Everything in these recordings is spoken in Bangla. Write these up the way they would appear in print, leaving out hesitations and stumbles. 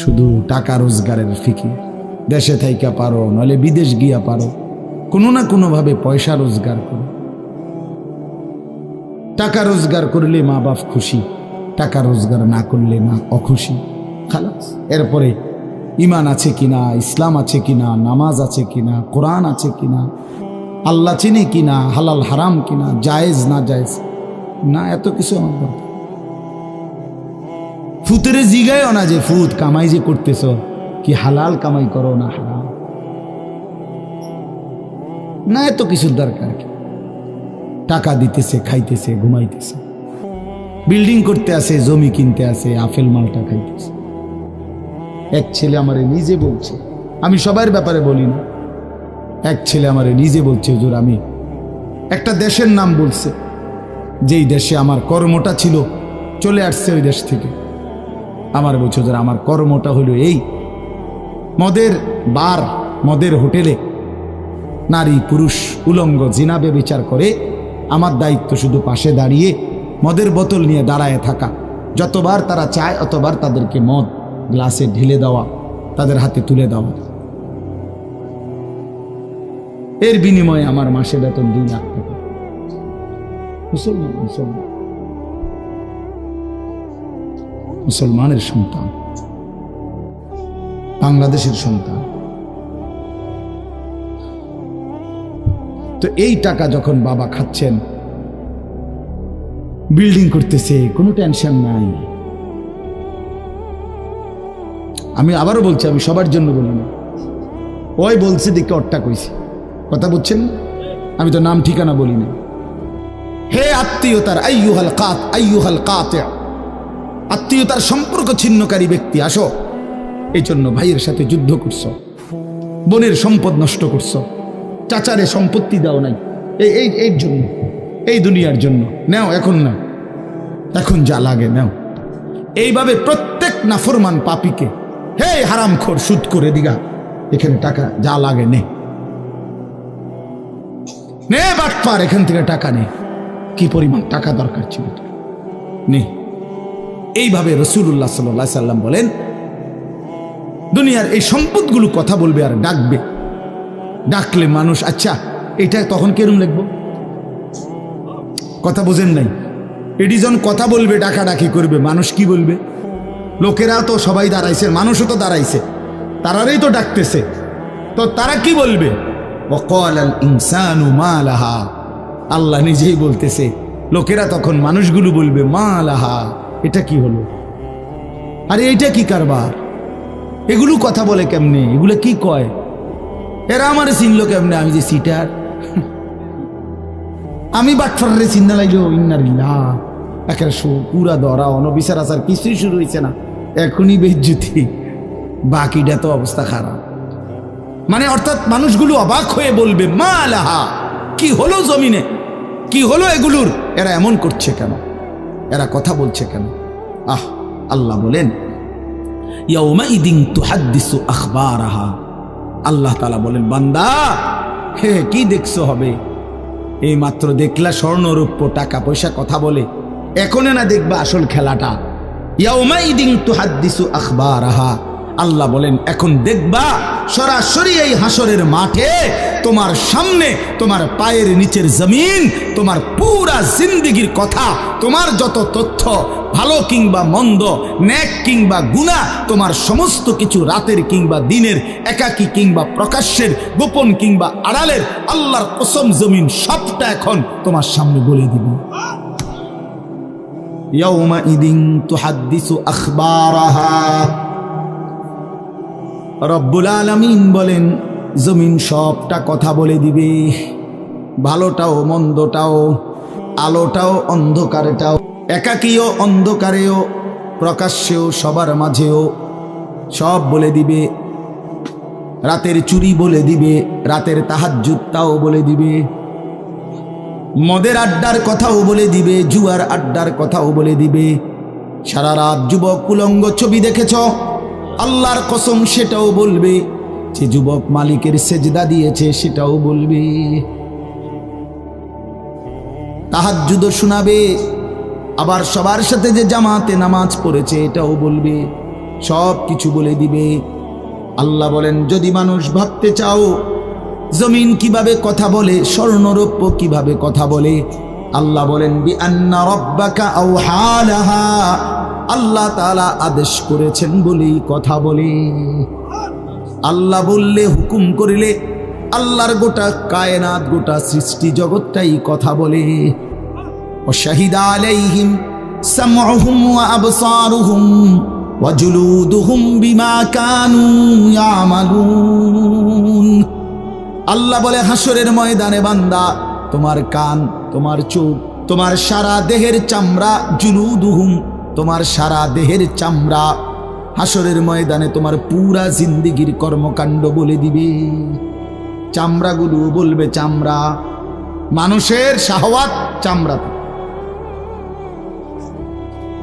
শুধু টাকা রোজগারের ফিকির। দেশে থাইকা পারো, নইলে বিদেশ গিয়া পারো, কোনো না কোনো ভাবে পয়সা রোজগার করো। টাকা রোজগার করলে মা বাপ খুশি, টাকা রোজগার না করলে মা অখুশি। খালাস। এরপরে ইমান আছে কিনা, ইসলাম আছে কিনা, নামাজ আছে কিনা, কোরআন আছে কিনা, আল্লাহ চিনে কিনা, হালাল হারাম কিনা, জায়েজ না জায়েজ না, এত কিছু আমার দরকার। ফুতের জিগায়ও না যে ফুত কামাই যে করতেছ কি হালাল কামাই করো না হারাম, না এত কিছুর দরকার কি? টাকা দিতেছে, খাইতেছে, ঘুমাইতেছে, বিল্ডিং করতে আসে, জমি কিনতে আসে, আপেল মালটা খাইতেছে। এক ছেলে আমারে নিজে বলছে, আমি সবার ব্যাপারে বলি না, এক ছেলে আমারে নিজে বলছে, হুজুর আমি একটা দেশের নাম বলছে, যেই দেশে আমার কর্মটা ছিল, চলে আসছে ওই দেশ থেকে। আমার বলছে, হুজুর আমার কর্মটা হলো এই, মদের বার, মদের হোটেলে নারী পুরুষ উলঙ্গ জিনাবে বিচার করে, আমার দায়িত্ব শুধু পাশে দাঁড়িয়ে মদের বোতল নিয়ে দাঁড়ায় থাকা, যতবার তারা চায় অতবার তাদেরকে মদ গ্লাসে ঢেলে দেওয়া, তাদের হাতে তুলে দেওয়া। এর বিনিময়ে আমার মাসে বেতন 2 লাখ টাকা। মুসলমান মুসলমান মুসলমানের সন্তান, বাংলাদেশের সন্তান। তো এই টাকা যখন বাবা খাচ্ছেন, বিল্ডিং করতেছে, কোনো টেনশন নাই। আমি আবারও বলছি, আমি সবার জন্য বলি না, ওই বলছে দেখে অট্টা কইছি, কথা বুঝছেন? আমি তো নাম ঠিকানা বলি না। হে আত্মীয়তার আইয়ুহাল কাতি', আত্মীয়তার সম্পর্ক ছিন্নকারী ব্যক্তি, আসো। এই জন্য ভাইয়ের সাথে যুদ্ধ করছো, বোনের সম্পদ নষ্ট করছো, চাচারে সম্পত্তি দাও নাই, এই জন্য, এই দুনিয়ার জন্য নাও, এখন নাও, এখন যা লাগে নাও। এইভাবে প্রত্যেক নাফরমান পাপীকে, হে হারামখোর সুদ করে দিগা, এখানে টাকা যা লাগে নে, নে বাটপার, এখান থেকে টাকা নে, কি পরিমাণ টাকা দরকার ছিল নে। এইভাবে রাসূলুল্লাহ সাল্লাল্লাহু আলাইহি সাল্লাম বলেন, দুনিয়ার এই সম্পদগুলো কথা বলবে আর ডাকবে, ডাকলে মানুষ, আচ্ছা এটা তখন কেরম লিখবো? কথা বোঝেন নাই? এটি যখন কথা বলবে, ডাকাডাকি করবে, মানুষ কি বলবে? লোকেরা তো সবাই দাঁড়াইছে, মানুষও তো দাঁড়াইছে, তারারই তো ডাকতেছে, তো তারা কি বলবে? ওয়াকালাল ইনসানু মা লাহা, আল্লাহ নিজেই বলতেছে, লোকেরা তখন মানুষগুলো বলবে মা লাহা, এটা কি হলো? আরে এইটা কি কারবার? এগুলো কথা বলে কেমনে? এগুলো কি কয়? এরা আমার চিনলো কেমনে? আমি যে সিটার, আমি বাটফারে চিন্তা লাগলো, ইন্নারিল্লাহ, একেবারে পুরা ধরা, অনবিচার আচার কিছুই শুরু হয়েছে না, এখনই বেজ্জুতি, বাকিটা তো অবস্থা খারাপ। মানে অর্থাৎ মানুষগুলো অবাক হয়ে বলবে মা লাহা, কি হলো জমিনে, কি হলো এগুলোর, এরা এমন করছে কেন, এরা কথা বলছে কেন? আল্লাহ বলেন, ইয়াউমাইদিন তুহাদ্দিসু আখবারাহা, আল্লাহ তাআলা বলেন, বান্দা হে কি দেখছো হবে? এই মাত্র দেখলা স্বর্ণ রূপ্য টাকা পয়সা কথা বলে, এখনে না দেখবা আসল খেলাটা? ইয়াউমাইদিন তুহাদ্দিসু আখবারাহা, আল্লাহ বলেন এখন দেখবা সরাসরি এই হাসরের মাঠে তোমার সামনে, তোমার পায়ের নিচের জমিন, তোমার পুরা জিন্দেগির কথা, তোমার যত তথ্য, ভালো কিংবা মন্দ, নেক কিংবা গুনাহ, তোমার সমস্ত কিছু, রাতের কিংবা দিনের, একাকী কিংবা প্রকাশ্যের, গোপন কিংবা আড়ালের, আল্লাহর কসম জমিন সবটা এখন তোমার সামনে বলে দিবে। ইয়াউমাইদিন তুহাদ্দিসু আখবারাহা, রব্বুল আলামিন বলেন জমিন সবটা কথা বলে দিবে, ভালোটাও মন্দটাও, আলোটাও অন্ধকারটাও, একাকীও অন্ধকারেও, প্রকাশ্যেও, সবার মাঝেও সব বলে দিবে। রাতের চুরি বলে দিবে, রাতের তাহাজ্জুদটাও বলে দিবে, মদের আড্ডার কথাও বলে দিবে, জুয়ার আড্ডার কথাও বলে দিবে। সারা রাত যুবক উলঙ্গ ছবি দেখেছ, আল্লাহর কসম সেটাও বলবে। যে যুবক মালিকের সেজদা দিয়েছে সেটাও বলবে। তাহাজ্জুদ শোনাবে, আবার সবার সাথে যে জামাতে নামাজ পড়েছে এটাও বলবে। সব কিছু বলে দিবে। আল্লাহ বলেন, যদি মানুষ ভাবতে চাও জমিন কিভাবে কথা বলে, স্বর্ণরৌপ্য কিভাবে কথা বলে, আল্লাহ বলেন বিআন্না রাব্বাকা আওহা লাহা, আল্লাহ তাআলা আদেশ করেছেন বলেই কথা বলে। আল্লাহ বললে, হুকুম করিলে আল্লাহর গোটা কায়নাত, গোটা সৃষ্টি জগৎটাই কথা বলে। ওয়াশাহিদা আলাইহিম সামউহুম ওয়া আবসারুহুম ওয়া জুলুদুহুম বিমা কানু ইয়ামালুন। আল্লাহ বলে, হাসরের ময়দানে বান্দা, তোমার কান, তোমার চোখ, তোমার সারা দেহের চামড়া, জুলুদুহুম, তোমার সারা দেহের চামড়া হাসরের ময়দানে তোমার পুরা জিন্দেগির কর্মকাণ্ড বলে দিবে। চামড়াগুলো বলবে, চামড়া, মানুষের শাহওয়াত চামড়া।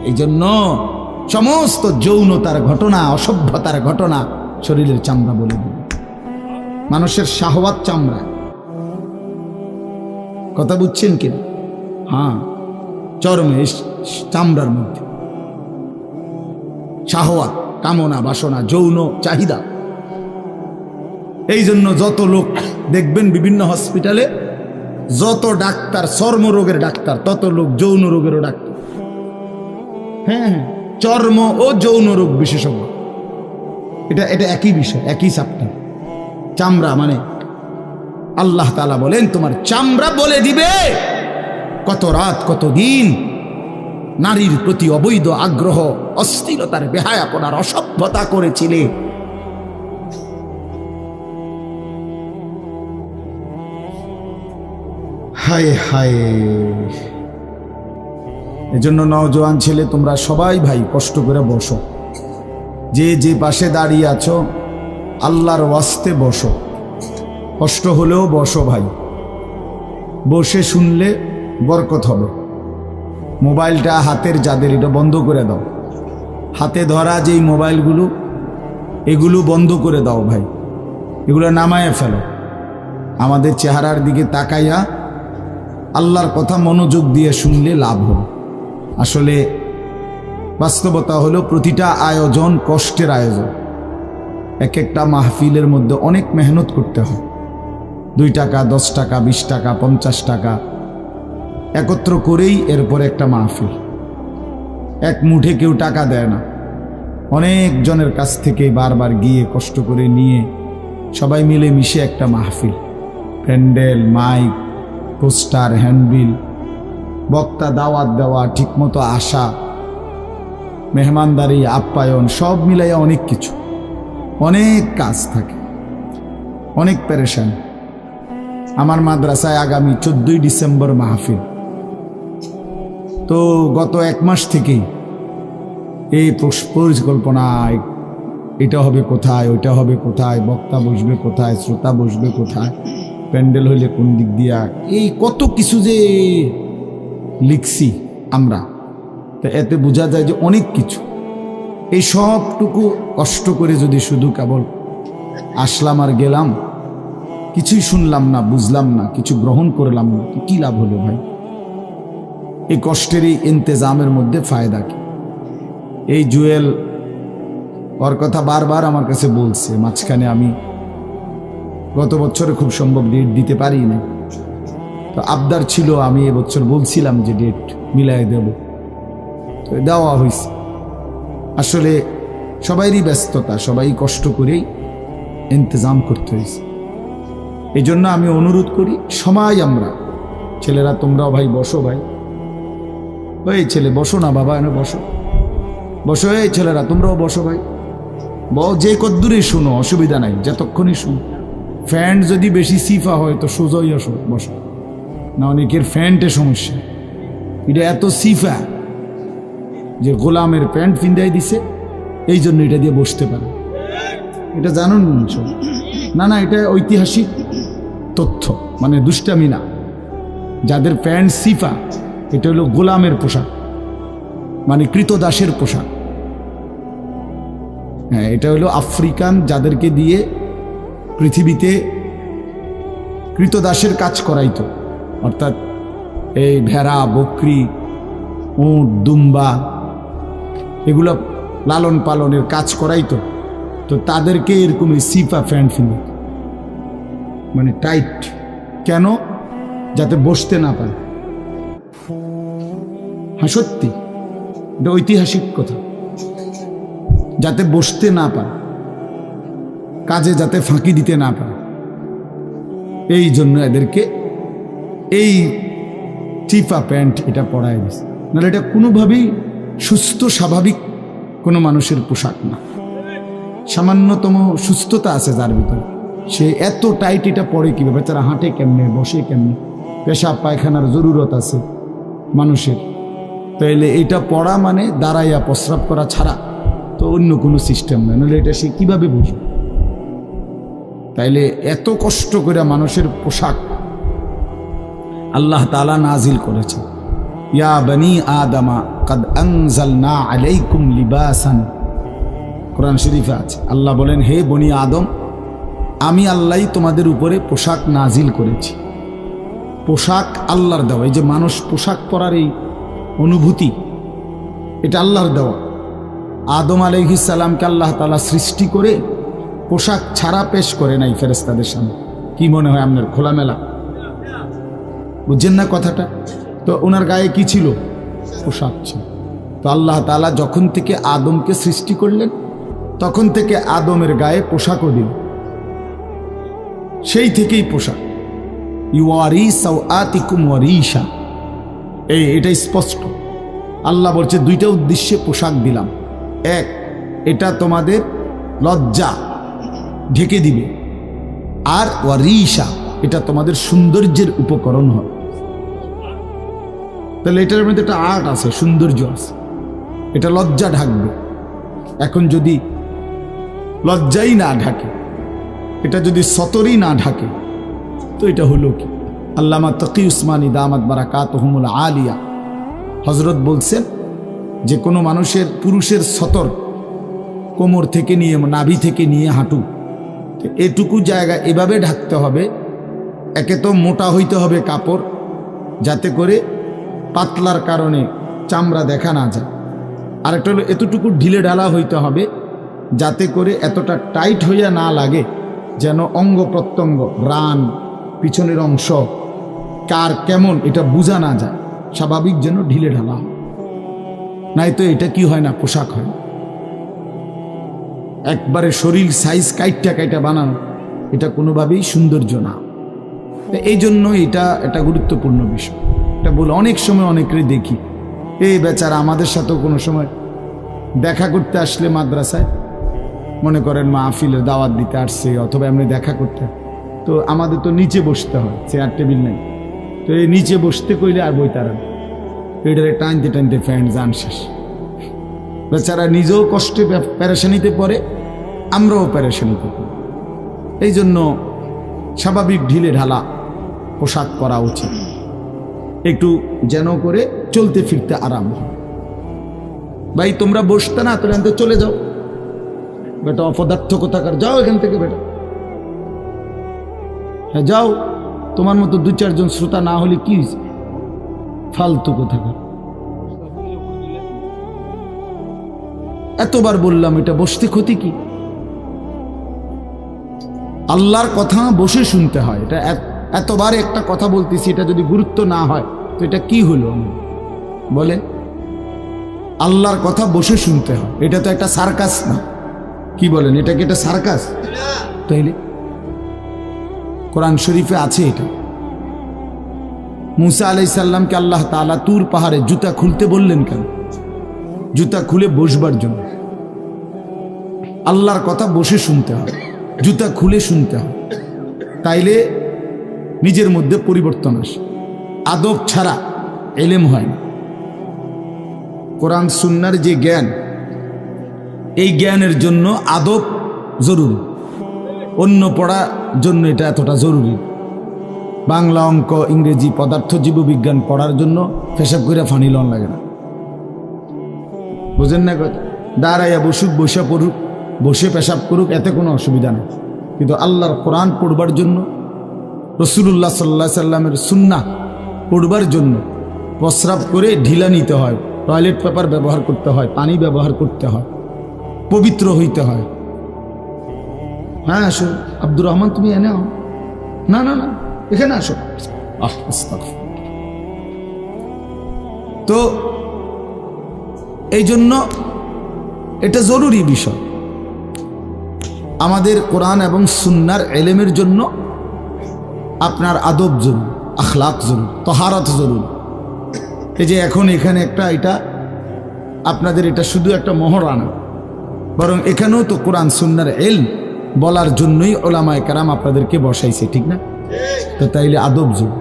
এই জন্য সমস্ত যৌনতার ঘটনা, অসভ্যতার ঘটনা শরীরের চামড়া বলে দিবে। মানুষের শাহওয়াত চামড়া। কথা বুঝছেন কিনা? হ্যাঁ, চর্মে, চামড়ার মধ্যে শাহওয়াত, কামনা, বাসনা, যৌন চাহিদা। এই জন্য যত লোক দেখবেন বিভিন্ন হসপিটালে, যত ডাক্তার চর্মরোগের ডাক্তার, তত লোক যৌন রোগেরও ডাক্তার। হ্যাঁ, চর্ম ও যৌন রোগ বিশেষজ্ঞ। এটা একই বিষয়, একই চ্যাপ্টার। চামড়া মানে আল্লাহ তাআলা বলেন, তোমার চামড়া বলে দিবে কত রাত, কত দিন নারীর প্রতি অবৈধ আগ্রহ, অস্থিরতার, বেহায়াপনার, অসভ্যতা করেছিলে। হায় হায়। এজন্য নওজোয়ান ছেলে, তোমরা সবাই ভাই কষ্ট করে বসো। যে যে পাশে দাঁড়িয়ে আছো, আল্লাহর ওয়াস্তে বসো। কষ্ট হলেও বসো ভাই, বসে শুনলে বরকত হবে। মোবাইলটা হাতের যাদের, এটা বন্ধ করে দাও। হাতে ধরা যেই মোবাইলগুলো, এগুলো বন্ধ করে দাও ভাই, এগুলো নামায়ে ফেলো। আমাদের চেহারার দিকে তাকাইয়া আল্লাহর কথা মনোযোগ দিয়ে শুনলে লাভ হবে। আসলে বাস্তবতা হলো, প্রতিটা আয়োজন কষ্টের আয়োজন। এক একটা মাহফিলের মধ্যে অনেক মেহনত করতে হয়। 2 টাকা, 10 টাকা, 20 টাকা, 50 টাকা একত্র করেই এরপর একটা মাহফিল। এক মুঠে কেউ টাকা দেয় না, অনেক জনের কাছ থেকে বারবার গিয়ে কষ্ট করে নিয়ে সবাই মিলে মিশে একটা মাহফিল। প্যান্ডেল, মাইক, পোস্টার, হ্যান্ডবিল, বক্তা, দাওয়াত দেওয়া, ঠিকমতো আসা, মেহমানদারি, আপ্যায়ন, সব মিলাইয়া অনেক কিছু, অনেক কাজ থাকে, অনেক পেরেশান। আমার মাদ্রাসায় আগামী 14ই ডিসেম্বর মাহফিল। তো গত 1 মাস থেকেই এই পরিকল্পনা, এটা হবে কোথায়, ওইটা হবে কোথায়, বক্তা বসবে কোথায়, শ্রোতা বসবে কোথায়, প্যান্ডেল হইলে কোন দিক দিয়া, এই কত কিছু যে লিখছি আমরা। তো এতে বোঝা যায় যে অনেক কিছু। এই সবটুকু কষ্ট করে যদি শুধু কেবল আসলাম আর গেলাম, কিছুই শুনলাম না, বুঝলাম না, কিছু গ্রহণ করলাম না, কি লাভ হলো ভাই? এই কষ্টের এই ইন্তেজামের মধ্যে ফায়দা কি? এই জুয়েল, ওর কথা বারবার আমার কাছে বলছে। মাঝখানে আমি গত বছরে খুব সম্ভব ডেট দিতে পারি না, তো আবদার ছিল, আমি এবছর বলছিলাম যে ডেট মিলাই দেব, তো দেওয়া হয়েছে। আসলে সবাইরই ব্যস্ততা, সবাই কষ্ট করেই ইন্তজাম করতে হয়েছে। এই জন্য আমি অনুরোধ করি, সবাই আমরা, ছেলেরা তোমরাও ভাই বসো, ভাই ওই ছেলে বসো না বাবা, এনে বসো, বসো। এই ছেলেরা তোমরাও বসো ভাই, যে কদ্দুরই শুনো, অসুবিধা নাই, যতক্ষণই শুনো। ফ্যান্ট যদি বেশি সিফা হয় তো সোজাই আসো, বসো না। অনেকের ফ্যান্টে সমস্যা, এটা এত সিফা যে গোলামের প্যান্ট ফিন্দাই দিছে, এই জন্য এটা দিয়ে বসতে পারে। এটা জানুন না? না, এটা ঐতিহাসিক তথ্য, মানে দুষ্টামি না। যাদের প্যান্ট সিফা, এটা হলো গোলামের পোশাক, মানে কৃতদাসের পোশাক। হ্যাঁ, এটা হলো আফ্রিকান, যাদেরকে দিয়ে পৃথিবীতে কৃতদাসের কাজ করাইতো, অর্থাৎ এই ভেড়া, বকরি, উট, দুম্বা, এগুলো লালন পালনের কাজ করাইতো, তো তাদেরকে এরকম সিফা প্যান্ট কিনে, মানে টাইট, কেন? যাতে বসতে না পারে। হ্যাঁ সত্যি, এটা ঐতিহাসিক কথা, যাতে বসতে না পারে, কাজে যাতে ফাঁকি দিতে না পারে, এই জন্য এদেরকে এই চিফা প্যান্ট এটা পরায় দিছে। নাহলে এটা কোনোভাবেই সুস্থ স্বাভাবিক কোনো মানুষের পোশাক না। সামান্যতম সুস্থতা আছে যার ভিতরে, সে এত টাইট এটা পরে কীভাবে? তারা হাঁটে কেমনে, বসে কেমনে, পেশাব পায়খানার জরুরত আছে মানুষের, তাইলে এটা পড়া মানে দাঁড়াইয়া প্রস্রাব করা ছাড়া তো অন্য কোনো সিস্টেম নেই, নাহলে এটা সে কীভাবে বুঝবে? তাইলে এত কষ্ট করে মানুষের পোশাক আল্লাহ তাআলা নাজিল করেছে। ইয়া বনি আদমা কাদ আনজালনা আলাইকুম লিবাসান, কোরআন শরীফে আছে। আল্লাহ বলেন, হে বনি আদম, আমি আল্লাহই তোমাদের উপরে পোশাক নাজিল করেছি। পোশাক আল্লাহর দেওয়া। এই যে মানুষ পোশাক পরার এই অনুভূতি, এটা আল্লাহর দেওয়া। আদম আলাইহিস সালামকে আল্লাহ তাআলা সৃষ্টি করে পোশাক ছাড়া পেশ করে নাই ফেরেশতাদের সামনে। কি মনে হয় আপনার? খোলামেলা, বুঝছেন না কথাটা? তো ওনার গায়ে কি ছিল? পোশাক ছিল। তো আল্লাহ তাআলা যখন থেকে আদমকে সৃষ্টি করলেন, তখন থেকে আদমের গায়ে পোশাকও দিল, সেই থেকেই পোশাক। ইউয়ারি সাওআতিকুম ওয়ারিশা, এটা স্পষ্ট। আল্লাহ বলছে দুইটা উদ্দেশ্যে পোশাক দিলাম। এক, এটা তোমাদের লজ্জা ঢেকে দিবে, আর ওয়ারিশা, এটা তোমাদের সৌন্দর্যের উপকরণ হবে। তাহলে এটার মধ্যে একটা আর্ট আছে, সৌন্দর্য আছে, এটা লজ্জা ঢাকবে। এখন যদি লজ্জাই না ঢাকে, এটা যদি সতরই না ঢাকে, তো এটা হলো কি? আল্লামা তকি উসমানী দামাত বারাকাতুহুমুল আলিয়া হযরত বলছেন যে কোনো মানুষের, পুরুষের সতর কোমর থেকে নিয়ে, নাভি থেকে নিয়ে হাঁটু, এটুকু জায়গা এভাবে ঢাকতে হবে। একে তো মোটা হইতে হবে কাপড়, যাতে করে পাতলার কারণে চামড়া দেখা না যায়। আরেকটা হলো এতটুকু ঢিলে ঢালা হইতে হবে, যাতে করে এতটা টাইট হইয়া না লাগে, যেন অঙ্গ প্রত্যঙ্গ, রান, পিছনের অংশ কার কেমন এটা বোঝা না যায়। স্বাভাবিক যেন ঢিলে ঢালা, নাই তো এটা কি হয় না, পোশাক হয়। একবারে শরীর সাইজ কাইটা কাইটা বানানো, এটা কোনোভাবেই সৌন্দর্য না। এই জন্য এটা একটা গুরুত্বপূর্ণ বিষয়। এটা বলে অনেক সময় অনেকেরই দেখি, এই বেচারা আমাদের সাথেও কোনো সময় দেখা করতে আসলে মাদ্রাসায়, মনে করেন মাহফিলের দাওয়াত দিতে আসছে অথবা এমনি দেখা করতে, তো আমাদের তো নিচে বসতে হয়, চেয়ার টেবিল নেই। তো এই নিচে বসতে কইলে আর বই তারা পেটারে টানতে টানতে ফ্যান যান শেষ। বেচারা নিজেও কষ্টে প্যারেশানিতে পড়ে, আমরাও প্যারেশানিতে পড়ি। এই জন্য স্বাভাবিক ঢিলে ঢালা পোশাক পরা উচিত, একটু যেন করে চলতে ফিরতে আরাম হয়। ভাই তোমরা বসতে না, তোরা এখান চলে যাও বেটা, অপদার্থ কোথাকার, যাও এখান থেকে বেটা। হ্যাঁ যাও, তোমার মতো দু চারজন শ্রোতা না হলে কি ফালতু কোথাকার। এতবার বললাম, এটা বসতে ক্ষতি কি? আল্লাহর কথা বসে শুনতে হয়। এটা এতবার একটা কথা বলতেছি, এটা যদি গুরুত্ব না হয় তো এটা কি হলো বলে? আল্লাহর কথা বসে শুনতে হয়, এটা তো একটা সার্কাস না। কি বলেন, এটা কি একটা সার্কাস? তাইলে কোরআন শরীফে আছে এটা। মুসা আলাইহিস সালামকে আল্লাহ তাআলা তুর পাহাড়ে জুতা খুলতে বললেন কেন? জুতা খুলে বসবার জন্য। আল্লাহর কথা বসে শুনতে হয়, জুতা খুলে শুনতে হয়, তাইলে নিজের মধ্যে পরিবর্তন আসে। আদব ছাড়া ইলম হয় না। কোরআন সুন্নাহর যে জ্ঞান, এই জ্ঞানের জন্য আদব জরুরি। অন্য পড়ার জন্য এটা এতটা জরুরি। বাংলা, অঙ্ক, ইংরেজি, পদার্থ, জীববিজ্ঞান পড়ার জন্য পেশাব করে ফানি লন লাগে না, বুঝেন না? দাঁড়াইয়া বসুক, বসে পড়ুক, বসে পেশাব করুক, এতে কোনো অসুবিধা নেই। কিন্তু আল্লাহর কোরআন পড়বার জন্য, রাসূলুল্লাহ সাল্লাল্লাহু আলাইহি সাল্লামের সুন্নাহ পড়বার জন্য প্রস্রাব করে ঢিলা নিতে হয়, টয়লেট পেপার ব্যবহার করতে হয়, পানি ব্যবহার করতে হয়। পবিত্র হইতে হয়। হ্যাঁ আসো আব্দুর রহমান, তুমি এনে আও। না না না, এখানে আসো। তো এই জন্য এটা জরুরি বিষয়। আমাদের কোরআন এবং সুন্নার এলেমের জন্য আপনার আদব জরুরি, আখলাক জরুরি, তহারাত জরুরি। এই যে এখন এখানে একটা, এটা আপনাদের এটা শুধু একটা মহড়া না, বরং এখানেও তো কোরআন সুন্নার এলম বলার জন্যই ওলামায়ে কেরাম আপনাদেরকে বসাইছে, ঠিক না? তো তাইলে আদব জরুরি।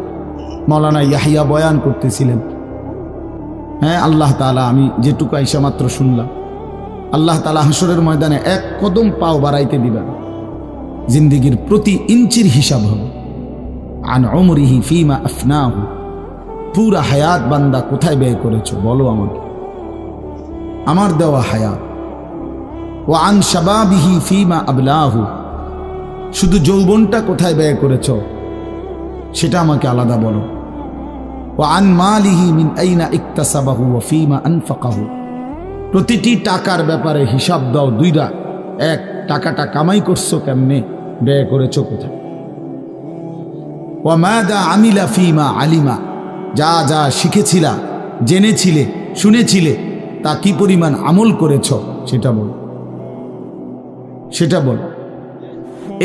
মাওলানা ইয়াহিয়া বয়ান করতেছিলেন, হ্যাঁ আল্লাহ তাআলা, আমি যেটুকু আইসা মাত্র শুনলাম, আল্লাহ তাআলা হাসরের ময়দানে এক কদম পাও বাড়াইতে দিবেন, জিন্দিগির প্রতি ইঞ্চির হিসাব হবে। আন উমরিহি ফিমা আফনাহু, পুরা হায়াত বান্দা কোথায় ব্যয় করেছো বলো আমাকে, আমার দেওয়া হায়াত। ও আন শাবাবিহি ফিমা আবলাহু, শুধু যৌবনটা কোথায় ব্যয় করেছো সেটা আমাকে আলাদা বলো। ও আন মালিহি মিন আইনা ইকতাসাবাহু ওয়া ফিমা আনফাকাহু, প্রতিটি টাকার ব্যাপারে হিসাব দাও দুইটা। এক, টাকাটা কামাই করছো কেমনে, ব্যয় করেছো কোথায়। ওয়া মাদা আমিলা ফিমা আলিমা, যা যা শিখেছিলা, জেনেছিলে, শুনেছিলে, তা কি পরিমাণ আমল করেছো সেটা বল, সেটা বল।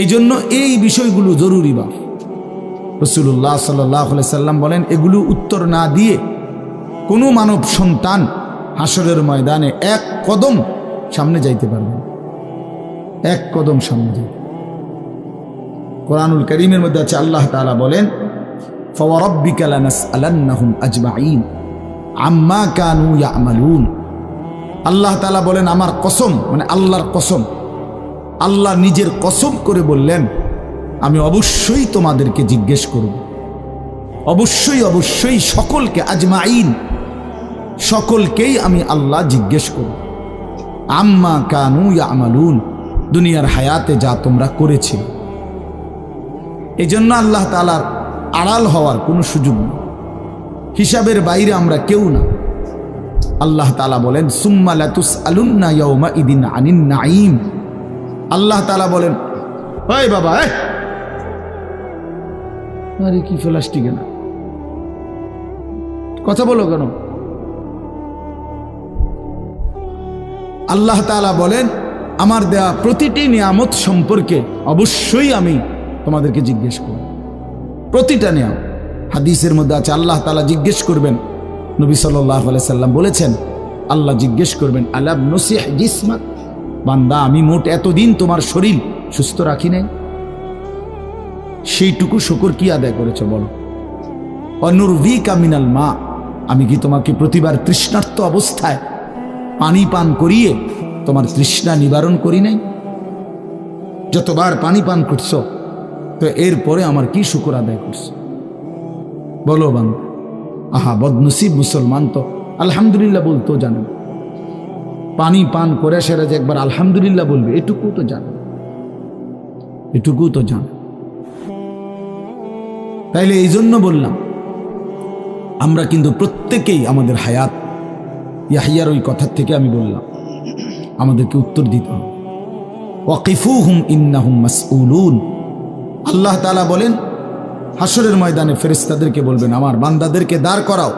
এই জন্য এই বিষয়গুলো জরুরি। বা রাসূলুল্লাহ সাল্লাল্লাহু আলাইহি সাল্লাম বলেন, এগুলো উত্তর না দিয়ে কোনো মানব সন্তান হাসরের ময়দানে এক কদম সামনে যাইতে পারবে, এক কদম সামনে যাইতে। কোরআনুল কারীমের মধ্যে আছে, আল্লাহ তাআলা বলেন, ফাওয়ারাব্বিকা লানাসআলান্নাহুম আজমাইন আম্মা কানু ইয়ামালুন। আল্লাহ তাআলা বলেন, আমার কসম, মানে আল্লাহর কসম, আল্লাহ নিজের কসম করে বললেন, আমি অবশ্যই তোমাদেরকে জিজ্ঞেস করব, অবশ্যই অবশ্যই সকলকে, আজমাইন, সকলকেই আমি আল্লাহ জিজ্ঞেস করব, আম্মা কানু ইয়ামালুন, দুনিয়ার হায়াতে যা তোমরা করেছিল। এই জন্য আল্লাহ তাআলার আড়াল হওয়ার কোনো সুযোগ নেই, হিসাবের বাইরে আমরা কেউ না। আল্লাহ তাআলা বলেন, সুম্মা লাতুসআলুন্না ইয়াউমা ইদিন আনিন নাঈম। আল্লাহ তাআলা বলেন, ওই বাবা, আরে কি প্লাস্টিকে না, কথা বলো কেন? আল্লাহ তাআলা বলেন, আমার দেয়া প্রতিটি নিয়ামত সম্পর্কে অবশ্যই আমি তোমাদেরকে জিজ্ঞেস করব, প্রতিটা নিয়ামত। হাদিসের মধ্যে আছে, আল্লাহ তাআলা জিজ্ঞেস করবেন, নবী সাল্লাল্লাহু আলাইহি সাল্লাম বলেছেন, আল্লাহ জিজ্ঞেস করবেন, আলাম নসিহ জিসমাক, বান্দা আমি মোট এতদিন তোমার শরীর সুস্থ রাখি নাই, সেইটুকু শুকর কি আদায় করেছো বলো। অনুরভিকা মিনাল মা, আমি কি তোমাকে প্রতিবার তৃষ্ণার্ত অবস্থায় পানি পান করিয়ে তোমার তৃষ্ণা নিবারণ করি নাই? যতবার পানি পান করছো, তো এরপরে আমার কি শুকর আদায় করছো বলো বান্দা। আহা বদনসিব মুসলমান তো আলহামদুলিল্লাহ বলতেও জানে, পানি পান করে সেরা যে একবার আলহামদুলিল্লাহ বলবে, এটুকু তো জানে, এটুকু তো জানে। তাইলে এই জন্য বললাম, আমরা কিন্তু প্রত্যেকেই আমাদের হায়াত, ইয়াহিয়ার ওই কথার থেকে আমি বললাম, আমাদেরকে উত্তর দিতে হবে। ওয়াকিফুহুম ইন্নাহুম মাসউলুন। আল্লাহ তাআলা বলেন, হাসরের ময়দানে ফেরেশতাদেরকে বলবেন, আমার বান্দাদেরকে দাঁড় করাও,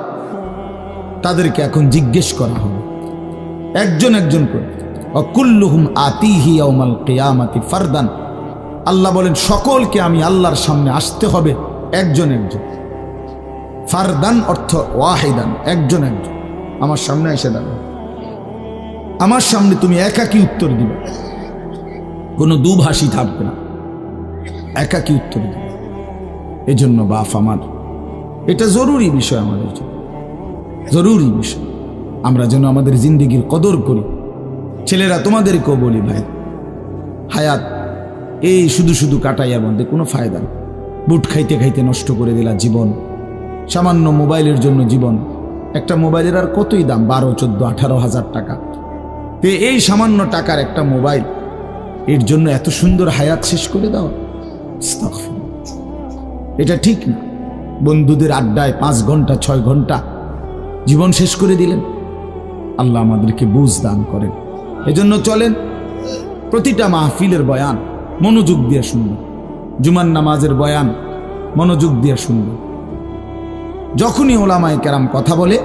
তাদেরকে এখন জিজ্ঞেস করা হবে একজন একজন করে। ওয়াকুল্লুহুম আতিহি ইয়াউমাল কিয়ামাতি ফারদান। আল্লাহ বলেন, সকলকে আমি আল্লাহর সামনে আসতে হবে একজন একজন। ফারদান অর্থ ওয়াহিদান, একজন একজন আমার সামনে এসে দাঁড়াও, আমার সামনে তুমি একাকী উত্তর দিবে, কোনো দুভাষী থাকবে না, একাকী উত্তর দিবে। এজন্য বাপ আমার, এটা জরুরি বিষয়, আমাদের জন্য জরুরি বিষয়। আমরা যেন আমাদের জিন্দেগির কদর করি। ছেলেরা তোমাদেরকেও বলি, ভাই হায়াত এই শুধু শুধু কাটাইয়া বন্ধে কোনো ফায়দা নেই। বুট খাইতে খাইতে নষ্ট করে দিলা জীবন, সামান্য মোবাইলের জন্য জীবন। একটা মোবাইলের আর কতই দাম, 12, 14, 18,000 টাকা। তো এই সামান্য টাকার একটা মোবাইল, এর জন্য এত সুন্দর হায়াত শেষ করে দাও, এটা ঠিক না। বন্ধুদের আড্ডায় 5 ঘন্টা 6 ঘন্টা জীবন শেষ করে দিলেন। আল্লাহ আমাদেরকে বুঝ দান করেন। এজন্য চলেন প্রতিটা মাহফিলের বয়ান মনোযোগ দিয়ে শুনবেন, জুমার নামাজের বয়ান মনোযোগ দিয়ে শুনবেন। যখনই ওলামায়ে কেরাম কথা বলে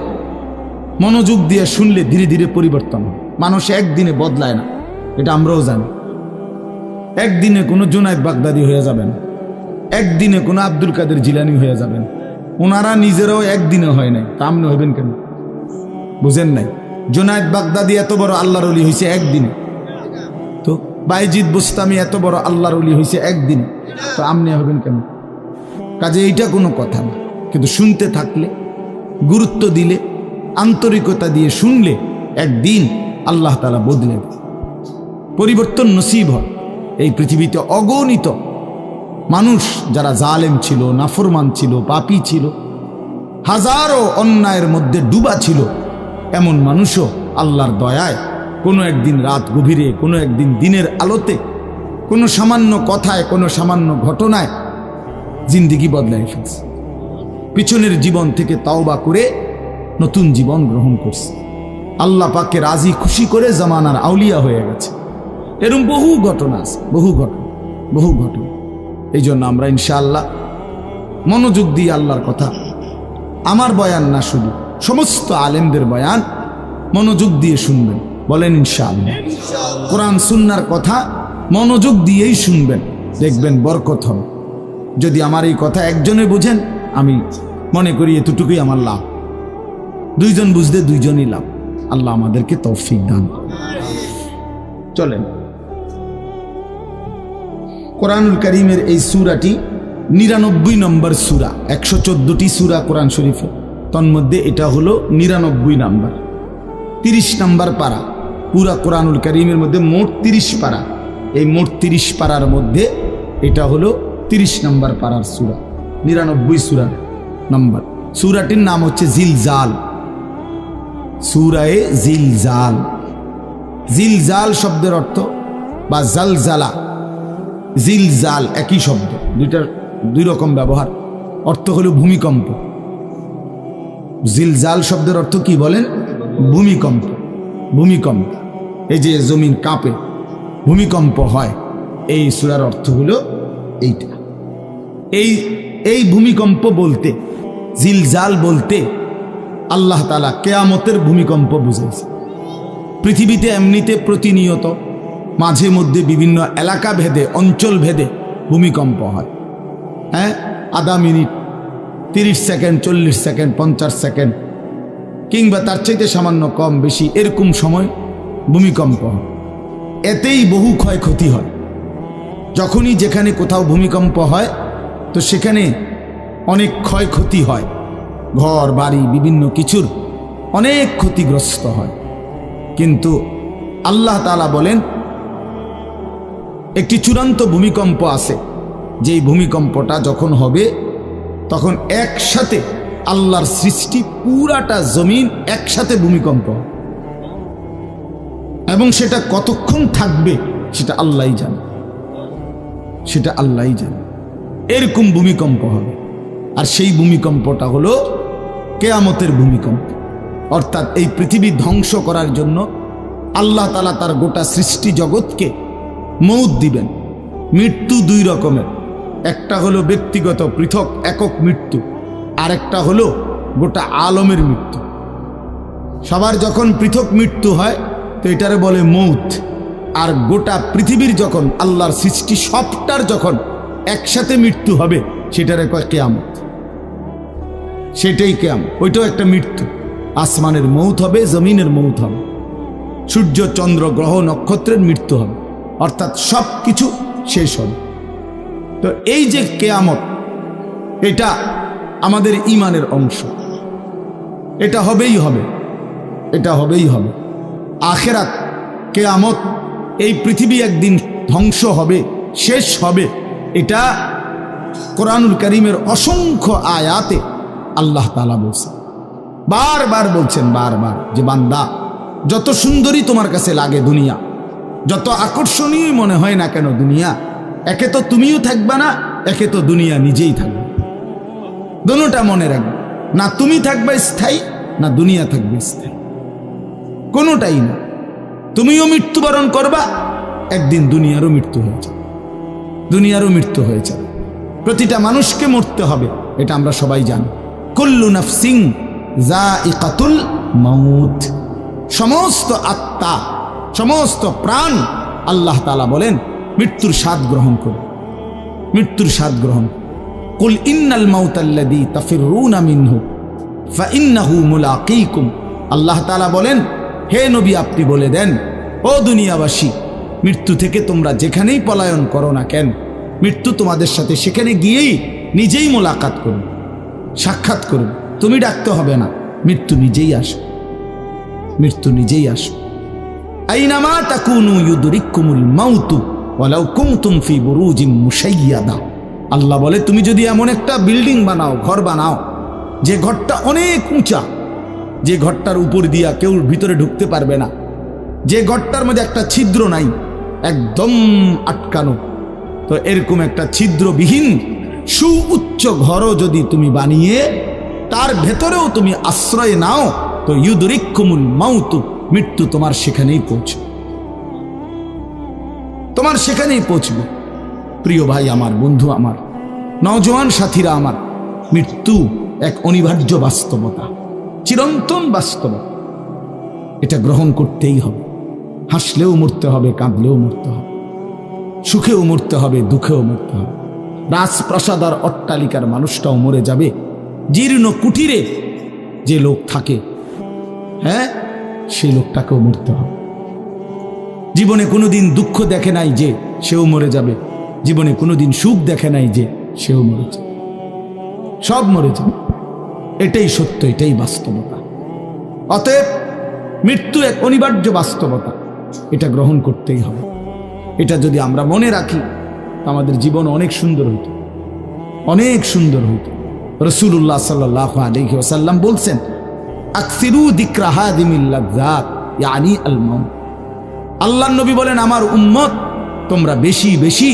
মনোযোগ দিয়ে শুনলে ধীরে ধীরে পরিবর্তন হয়। মানুষ একদিনে বদলায় না, এটা আমরাও জানি। একদিনে কোনো জুনায়েদ বাগদাদি হয়ে যাবেন, একদিনে কোনো আব্দুল কাদের জিলানী হয়ে যাবেন। ওনারা নিজেরাও একদিনে হয় নাই, তা আপনি হইবেন কেন? বুঝেন নাই? জুনায়েদ বাগদাদি এত বড় আল্লাহর ওলি হয়েছে একদিনে, তো বাইজিদ বুস্তামি এত বড় আল্লাহর ওলি হয়েছে একদিনে, তো আপনি হবেন কেন? কাজে এইটা কোনো কথা না। কিন্তু শুনতে থাকলে, গুরুত্ব দিলে, আন্তরিকতা দিয়ে শুনলে একদিন আল্লাহ তাআলা বদলে দেয়, পরিবর্তন নসিব হয়। এই পৃথিবীতে অগণিত মানুষ যারা জালেম ছিল, নাফরমান ছিল, পাপী ছিল, হাজারো অন্যায়ের মধ্যে ডুবা ছিল, এমন মানুষও আল্লাহর দয়ায় কোনো একদিন রাত গভীরে, কোনো একদিন দিনের আলোতে, কোনো সামান্য কথায়, কোনো সামান্য ঘটনায় জিন্দেগি বদলায় ফেলছে। পিছনের জীবন থেকে তাওবা করে নতুন জীবন গ্রহণ করছে, আল্লাহ পাককে রাজি খুশি করে জামানার আউলিয়া হয়ে গেছে। এরকম বহু ঘটনা আছে, বহু ঘটনা। এই জন্য আমরা ইনশাআল্লাহ মনোযোগ দিয়ে আল্লাহর কথা, আমার বয়ান না শুধু সমস্ত আলেমদের বয়ান মনোযোগ দিয়ে শুনবেন। বলেন ইনশাআল্লাহ। কোরআন সুন্নাহর কথা মনোযোগ দিয়েই শুনবেন, দেখবেন বরকত হবে। যদি আমার এই কথা একজনে বুঝেন, আমি মনে করি এতটুকুই আমার লাভ। দুইজন বুঝতে দুইজনই লাভ। আল্লাহ আমাদেরকে তৌফিক দান করুন। চলেন, কোরআনুল কারীমের এই সূরাটি 99 নম্বর সূরা। 114টি সূরা কোরআন শরীফে, তন্মধ্যে এটা হলো 99 নাম্বার, 30 নাম্বার পারা। পুরা কোরআনুল কারীমের মধ্যে মোট 30 পারা। এই মোট 30 পারার মধ্যে এটা হলো 30 নাম্বার পারার সূরা, 99 সূরা নাম্বার। সূরাটির নাম হচ্ছে জিলজাল, সূরায়ে জিলজাল। জিলজাল শব্দের অর্থ বা জালজালা, জিলজাল একই শব্দ, দুইটার দুই রকম ব্যবহার। অর্থ হলো ভূমিকম্প। জিলজাল শব্দের অর্থ কি বলেন? ভূমিকম্প। ভূমিকম্প, এই যে জমিন কাঁপে, ভূমিকম্প হয়, এই সূরার অর্থ হলো এইটা। এই ভূমিকম্প বলতে, জিলজাল বলতে আল্লাহ তাআলা কিয়ামতের ভূমিকম্প বুঝাইছে। পৃথিবীতে এমনিতে প্রতিনিয়ত মাঝে মধ্যে বিভিন্ন এলাকা ভেদে, অঞ্চল ভেদে ভূমিকম্প হয়। হ্যাঁ, আধা মিনিট, 30 সেকেন্ড, 40 সেকেন্ড, 50 সেকেন্ড, কিংবা তার চাইতে সামান্য কম বেশি এরকম সময় ভূমিকম্প হয়। এতেই বহু ক্ষয়ক্ষতি হয়। যখনই যেখানে কোথাও ভূমিকম্প হয়, তো সেখানে অনেক ক্ষয়ক্ষতি হয়, ঘর বাড়ি বিভিন্ন কিছুর অনেক ক্ষতিগ্রস্ত হয়। কিন্তু আল্লাহ তাআলা বলেন একটি চূড়ান্ত ভূমিকম্প আছে, যেই ভূমিকম্পটা যখন হবে তখন একসাথে আল্লাহর সৃষ্টি পুরাটা জমিন একসাথে ভূমিকম্প, এবং সেটা কতক্ষণ থাকবে সেটা আল্লাহই জানে, সেটা আল্লাহই জানে। এরকম ভূমিকম্প হবে। আর সেই ভূমিকম্পটা হলো কিয়ামতের ভূমিকম্প। অর্থাৎ এই পৃথিবী ধ্বংস করার জন্য আল্লাহ তাআলা তার গোটা সৃষ্টি জগৎকে মৌত দিবেন। মৃত্যু দুই রকমের, একটা হলো ব্যক্তিগত পৃথক একক মৃত্যু, আর একটা হলো গোটা আলমের মৃত্যু। সবার যখন পৃথক মৃত্যু হয় তো এটারে বলে মৌত। আর গোটা পৃথিবীর যখন আল্লাহর সৃষ্টি সবটার যখন একসাথে মৃত্যু হবে সেটারে কয় কিয়ামত। সেটাই কিয়ামত, ওইটাও একটা মৃত্যু। আসমানের মৌত হবে, জমিনের মৌত হবে, সূর্য চন্দ্র গ্রহ নক্ষত্রের মৃত্যু হবে, অর্থাৎ সব কিছু শেষ হবে। তো এই যে কিয়ামত, এটা আমাদের ঈমানের অংশ, এটা হবেই হবে, এটা হবেই হবে। আখিরাত, কিয়ামত, এই পৃথিবী একদিন ধ্বংস হবে, শেষ হবে, এটা কোরআনুল কারীমের অসংখ্য আয়াতে আল্লাহ তাআলা বলছেন, বারবার বলছেন, বারবার, যে বান্দা যত সুন্দরী তোমার কাছে লাগে দুনিয়া, যত আকর্ষণীয় মনে হয় না কেন দুনিয়া, একে তো তুমিও থাকবা না, একে তো দুনিয়া নিজেই থাকবে। দুটোটা মনে রাখবে, না তুমি থাকবে স্থায়ী, না দুনিয়া থাকবে স্থায়ী, কোনোটাই না। তুমিও মৃত্যুবরণ করবা, একদিন দুনিয়ারও মৃত্যু হয়ে যাবে, দুনিয়ারও মৃত্যু হয়ে যাবে। প্রতিটা মানুষকে মরতে হবে, এটা আমরা সবাই জানি। কুল্লু নাফসিন যায়িকাতুল মাউত, সমস্ত আত্মা, সমস্ত প্রাণ, আল্লাহ তাআলা বলেন মৃত্যুর স্বাদ গ্রহণ করে, মৃত্যুর স্বাদ গ্রহণ। কুল ইন্নাল মাউতাল্লাযী তাফিররুনা মিনহু ফাইন্নাহু মুলাকীকুম, আল্লাহ তাআলা বলেন হে নবী আপনি বলে দেন, ও দুনিয়াবাসী, মৃত্যু থেকে তোমরা যেখানেই পলায়ন করো না কেন, মৃত্যু তোমাদের সাথে সেখানে গিয়েই নিজেই মোলাকাত করবে, সাক্ষাৎ করবে। তুমি ডাকতে হবে না, মৃত্যু নিজেই আসে, মৃত্যু নিজেই আসে। আইনামা তাকুনু ইউদরিকুমুল মাউতু ওয়ালাউ কুনতুম ফি বুরুজিম মুশাইয়াদা, আল্লাহ বলে তুমি যদি এমন একটা বিল্ডিং বানাও, ঘর বানাও, যে ঘরটা অনেক উঁচা, যে ঘরটার উপর দিয়া কেউ ভিতরে ঢুকতে পারবে না, যে ঘরটার মধ্যে একটা ছিদ্র নাই, একদম আটকানো, তো এরকম একটা ছিদ্রবিহীন সুউচ্চ ঘরও যদি তুমি বানিয়ে তার ভেতরেও তুমি আশ্রয় নাও, তো ইউদরিকুমুল মাউতু, মৃত্যু তোমার সেখানেই পৌঁছবে, তোমার সেখানেই পৌঁছবে। প্রিয় ভাই আমার, বন্ধু আমার, নওজোয়ান সাথীরা আমার, মৃত্যু এক অনিবার্য বাস্তবতা, চিরন্তন বাস্তবতা, এটা গ্রহণ করতেই হবে। হাসলেও মরতে হবে, কাঁদলেও মরতে হবে, সুখেও মরতে হবে, দুঃখেও মরতে হবে। রাজপ্রাসাদ আর অট্টালিকার মানুষটাও মরে যাবে, জীর্ণ কুটিরে যে লোক থাকে, হ্যাঁ, সেই লোকটাকেও মরতে হবে। জীবনে কোনোদিন দুঃখ দেখে নাই যে, সেও মরে যাবে। জীবনে কোনোদিন সুখ দেখে নাই যে, সেও মরে যাবে, সব মরে যাবে। এটাই সত্য, এটাই বাস্তবতা। অতএব মৃত্যু এক অনিবার্য বাস্তবতা, এটা গ্রহণ করতেই হবে। এটা যদি আমরা মনে রাখি, আমাদের জীবন অনেক সুন্দর হইত, অনেক সুন্দর হইত। রাসূলুল্লাহ সাল্লাল্লাহু আলাইহি ওয়াসাল্লাম বলছেন, আকসিরু যিকরা হাদিমিল লাযযাত ইয়ানি আল মাউত। আল্লাহর নবী বলেন, আমার উম্মত তোমরা বেশি বেশি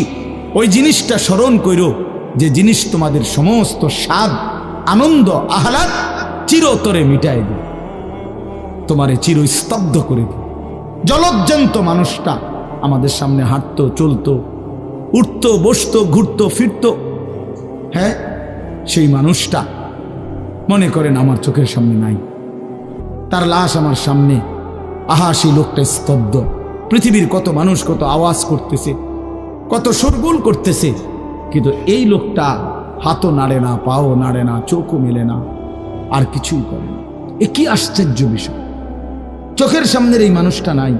ওই জিনিসটা স্মরণ করো, যে জিনিস তোমাদের সমস্ত স্বাদ, আনন্দ, আহ্লাদ চিরতরে মিটায় দেবে, তোমারে চিরস্তব্ধ করে দেবে। জলজ্জান্ত মানুষটা আমাদের সামনে হাঁটতো, চলতো, উঠতো, বসতো, ঘুরতো, ফিরতো, হ্যাঁ, সেই মানুষটা মনে করেন আমার চোখের সামনে নাই, তার লাশ আমার সামনে, আহা সেই লোকটা স্তব্ধ। পৃথিবীর কত মানুষ কত আওয়াজ করতেছে, কত শোরগোল করতেছে, কিন্তু এই লোকটা হাতও নাড়ে না, পাও নাড়ে না, চোখও মেলে না, আর কিছুই করে না। এ কি আশ্চর্য বিষয়! চোখের সামনের এই মানুষটা নাই,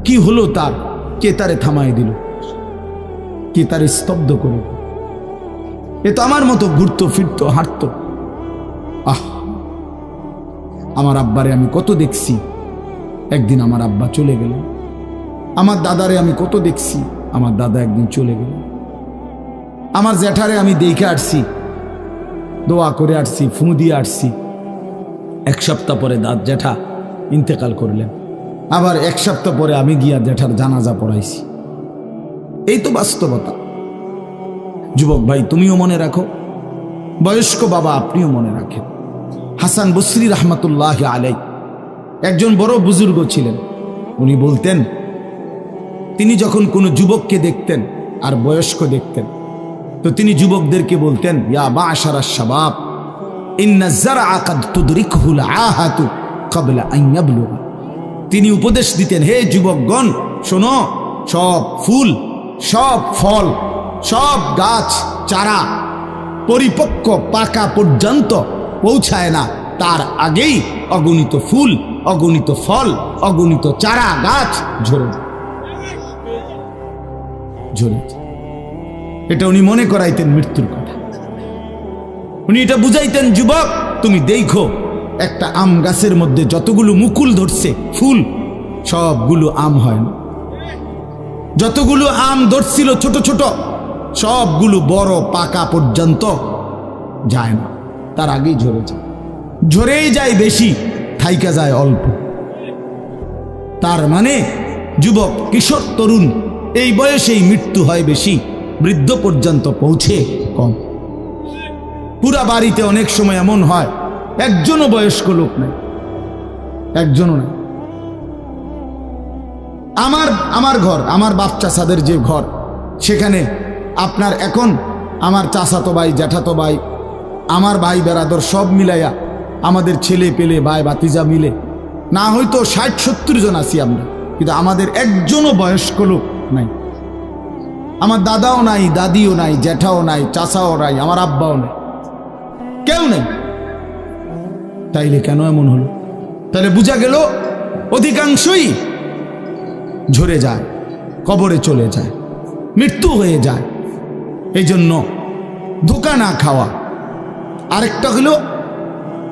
কি হলো তার? কে তারে থামায় দিল? কে তারে স্তব্ধ করে দিল? এ তো আমার মতো ঘুরতো, ফিরতো, হাঁটতো। আহ, আমার আব্বারে আমি কত দেখছি, একদিন আমার আব্বা চলে গেল। আমার দাদারে আমি কত দেখছি, আমার দাদা একদিন চলে গেল। আমার জ্যাঠারে আমি দেখে আসছি, দোয়া করে আসছি, ফু দিয়ে আসছি। এক সপ্তাহ পরে জ্যাঠা ইন্তেকাল করলেন, আবার এক সপ্তাহ পরে আমি গিয়া জ্যাঠার জানাজা পড়াইছি। এই তো বাস্তবতা। যুবক ভাই, তুমিও মনে রাখো, বয়স্ক বাবা আপনিও মনে রাখেন। হাসান বসরি রহমতুল্লাহ আলাইহি একজন বড় বুজুর্গ ছিলেন। উনি বলতেন, তিনি যখন কোনো যুবককে দেখতেন আর বয়স্ক দেখতেন, তো তিনি যুবকদেরকে বলতেন, ইয়া মা'শারাশ শাবাব ইন্না যারআ কাদ তুদরিকুহুল আহাতু ক্বাবলা আন ইয়াবলুগা। তিনি উপদেশ দিতেন, হে যুবকগণ শোনো, সব ফুল, সব ফল, সব গাছ চারা পরিপক্ক পাকা পর্যন্ত পৌঁছায় না, তার আগেই অগণিত ফুল, অগণিত ফল, অগণিত চারা গাছ ঝরে ঝরে। এটা উনি মনে করাইতেন মৃত্যুর কথা। উনি এটা বুঝাইতেন, যুবক তুমি দেখো, একটা আম গাছের মধ্যে যতগুলো মুকুল ধরছে ফুল, সবগুলো আম হয় না। যতগুলো আম ধরছিল ছোট ছোট, সবগুলো বড় পাকা পর্যন্ত যায় না, তার আগেই ঝরে যায়। ঝরেই যায় বেশি, থাইকা যায় অল্প। তার মানে যুবক, কিশোর, তরুণ এই বয়সেই মৃত্যু হয় বেশি, বৃদ্ধ পর্যন্ত পৌঁছে কম। পুরা বাড়িতে অনেক সময় এমন হয় একজনও বয়স্ক লোক নাই, একজনও নাই। আমার ঘর, আমার বাপ চাচাদের যে ঘর, সেখানে আপনার এখন আমার চাচাতো ভাই, জ্যাঠাতো ভাই, আমার ভাই বেরাদর সব মিলাইয়া আমাদের ছেলে পেলে ভাই বাতিজা মিলে না হয়তো 60-70 জন আছি আমরা, কিন্তু আমাদের একজনও বয়স্ক লোক নাই। আমার দাদাও নাই, দাদিও নাই, জ্যাঠাও নাই, চাচাও নাই, আমার আব্বাও নাই, কেউ নেই। তাইলে কেন এমন হলো? তাহলে বোঝা গেল অধিকাংশই ঝরে যায়, কবরে চলে যায়, মৃত্যু হয়ে যায়। এই জন্য ধোঁকা না খাওয়া। আরেকটা হলো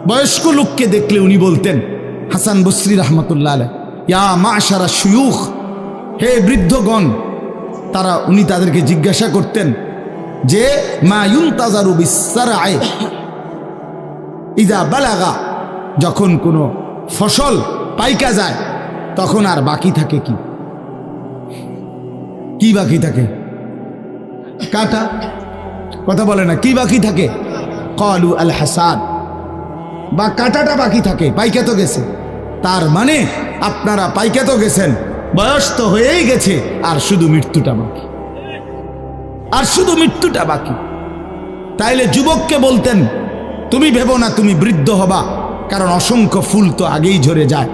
বয়স্ক লোককে দেখলে উনি বলতেন, হাসান বসরি রহমতুল্লাহ আলাইহি, ইয়া মাশারা শুয়ুখ, হে বৃদ্ধগণ। উনি তাদেরকে জিজ্ঞাসা করতেন যে মা ইউনতাজারু বিসসারআ ইযা বালাগা, যখন কোনো ফসল পাইকা যায় তখন আর বাকি থাকে কি? কি বাকি থাকে? কাটা। কথা বলে না, কি বাকি থাকে? ক্বালু আল হাসাদ, বা কাটাটা বাকি থাকে, পাইকা তো গেছে। তার মানে আপনারা পাইকা তো গেছেন, বয়স তো হয়েই গেছে, আর শুধু মৃত্যুটা বাকি, আর শুধু মৃত্যুটা বাকি। তাইলে যুবককে বলতেন, তুমি ভেবো না তুমি বৃদ্ধ হবা, কারণ অসংখ্য ফুল তো আগেই ঝরে যায়,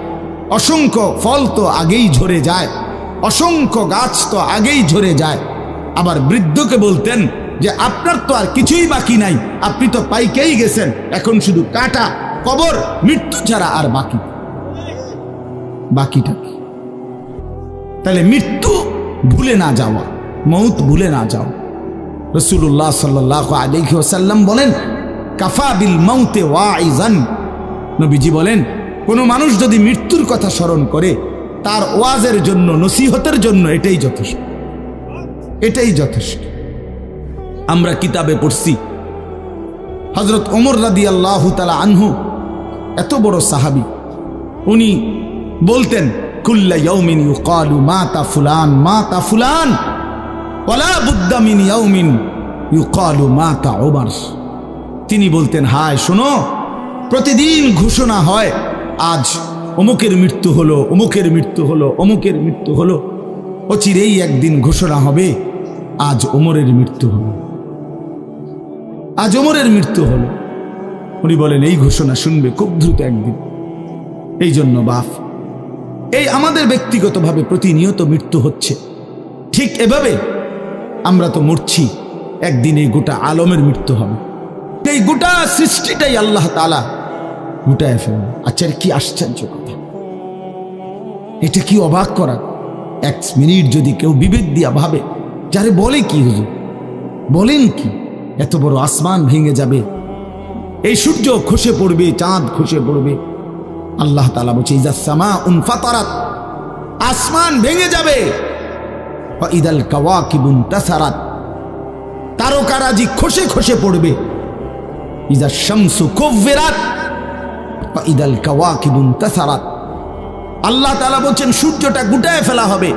অসংখ্য ফল তো আগেই ঝরে যায়, অসংখ্য গাছ তো আগেই ঝরে যায়। আবার বৃদ্ধকে বলতেন যে আপনার তো আর কিছুই বাকি নাই, আপনি তো পাইকেই গেছেন, এখন শুধু কাটা, কবর, মৃত্যু ছাড়া আর বাকিটা কি? তাহলে মৃত্যু ভুলে না যাওয়া, মউত ভুলে না যাও। রাসূলুল্লাহ সাল্লাল্লাহু আলাইহি ওয়াসাল্লাম বলেন, কাফা বিল মাউতে ওয়াইজান। নবীজি বলেন, কোনো মানুষ যদি মৃত্যুর কথা স্মরণ করে, তার ওয়াজের জন্য, নসিহতের জন্য এটাই যথেষ্ট, এটাই যথেষ্ট। আমরা কিতাবে পড়ছি, হযরত ওমর রাদিয়াল্লাহু তাআলা আনহু, এত বড় সাহাবী, উনি বলতেন, কুল্লা ইয়াউমিন ইউকালু মাতা ফুলান মাতা ফুলান ওয়ালা বুদ্দা মিন ইয়াউমিন ইউকালু মাতা ওমর। তিনি বলতেন, হায় শোনো, প্রতিদিন ঘোষণা হয় আজ অমুকের মৃত্যু হলো, অমুকের মৃত্যু হলো, অমুকের মৃত্যু হলো। অচিরেই একদিন ঘোষণা হবে আজ ওমরের মৃত্যু হলো, আজ ওমরের মৃত্যু হলো। উনি বলেন, এই ঘোষণা শুনবে খুব দ্রুত একদিন। এই জন্য বাপ, এই আমাদের ব্যক্তিগতভাবে প্রতিনিয়ত মৃত্যু হচ্ছে, ঠিক এভাবে আমরা তো মরছি, একদিন এই গোটা আলমের মৃত্যু হবে। এই গোটা সৃষ্টিটাই আল্লাহ তাআলা গুটায় ফেলবে। আচ্ছা, কি আশ্চর্য কথা, এটা কি অবাক করা। এক মিনিট যদি কেউ বিবেক দিয়া ভাবে, যারে বলে কি হুজুর, বলেন কি, এত বড় আসমান ভেঙে যাবে, এই সূর্য খসে পড়বে, চাঁদ খসে পড়বে। আল্লাহ তাআলা বলছে, ইযা সামাউন ফাতারাত, আসমান ভেঙে যাবে, ওয়া ইদাল কাওয়াকিবুন তাসারাত, তারকারাজি খসে খসে পড়বে, ইযা শামসু কুব্বিরাত ওয়া ইদাল কাওয়াকিবুন তাসারাত। আল্লাহ তাআলা বলছেন, সূর্যটা গুটায় ফেলা হবে,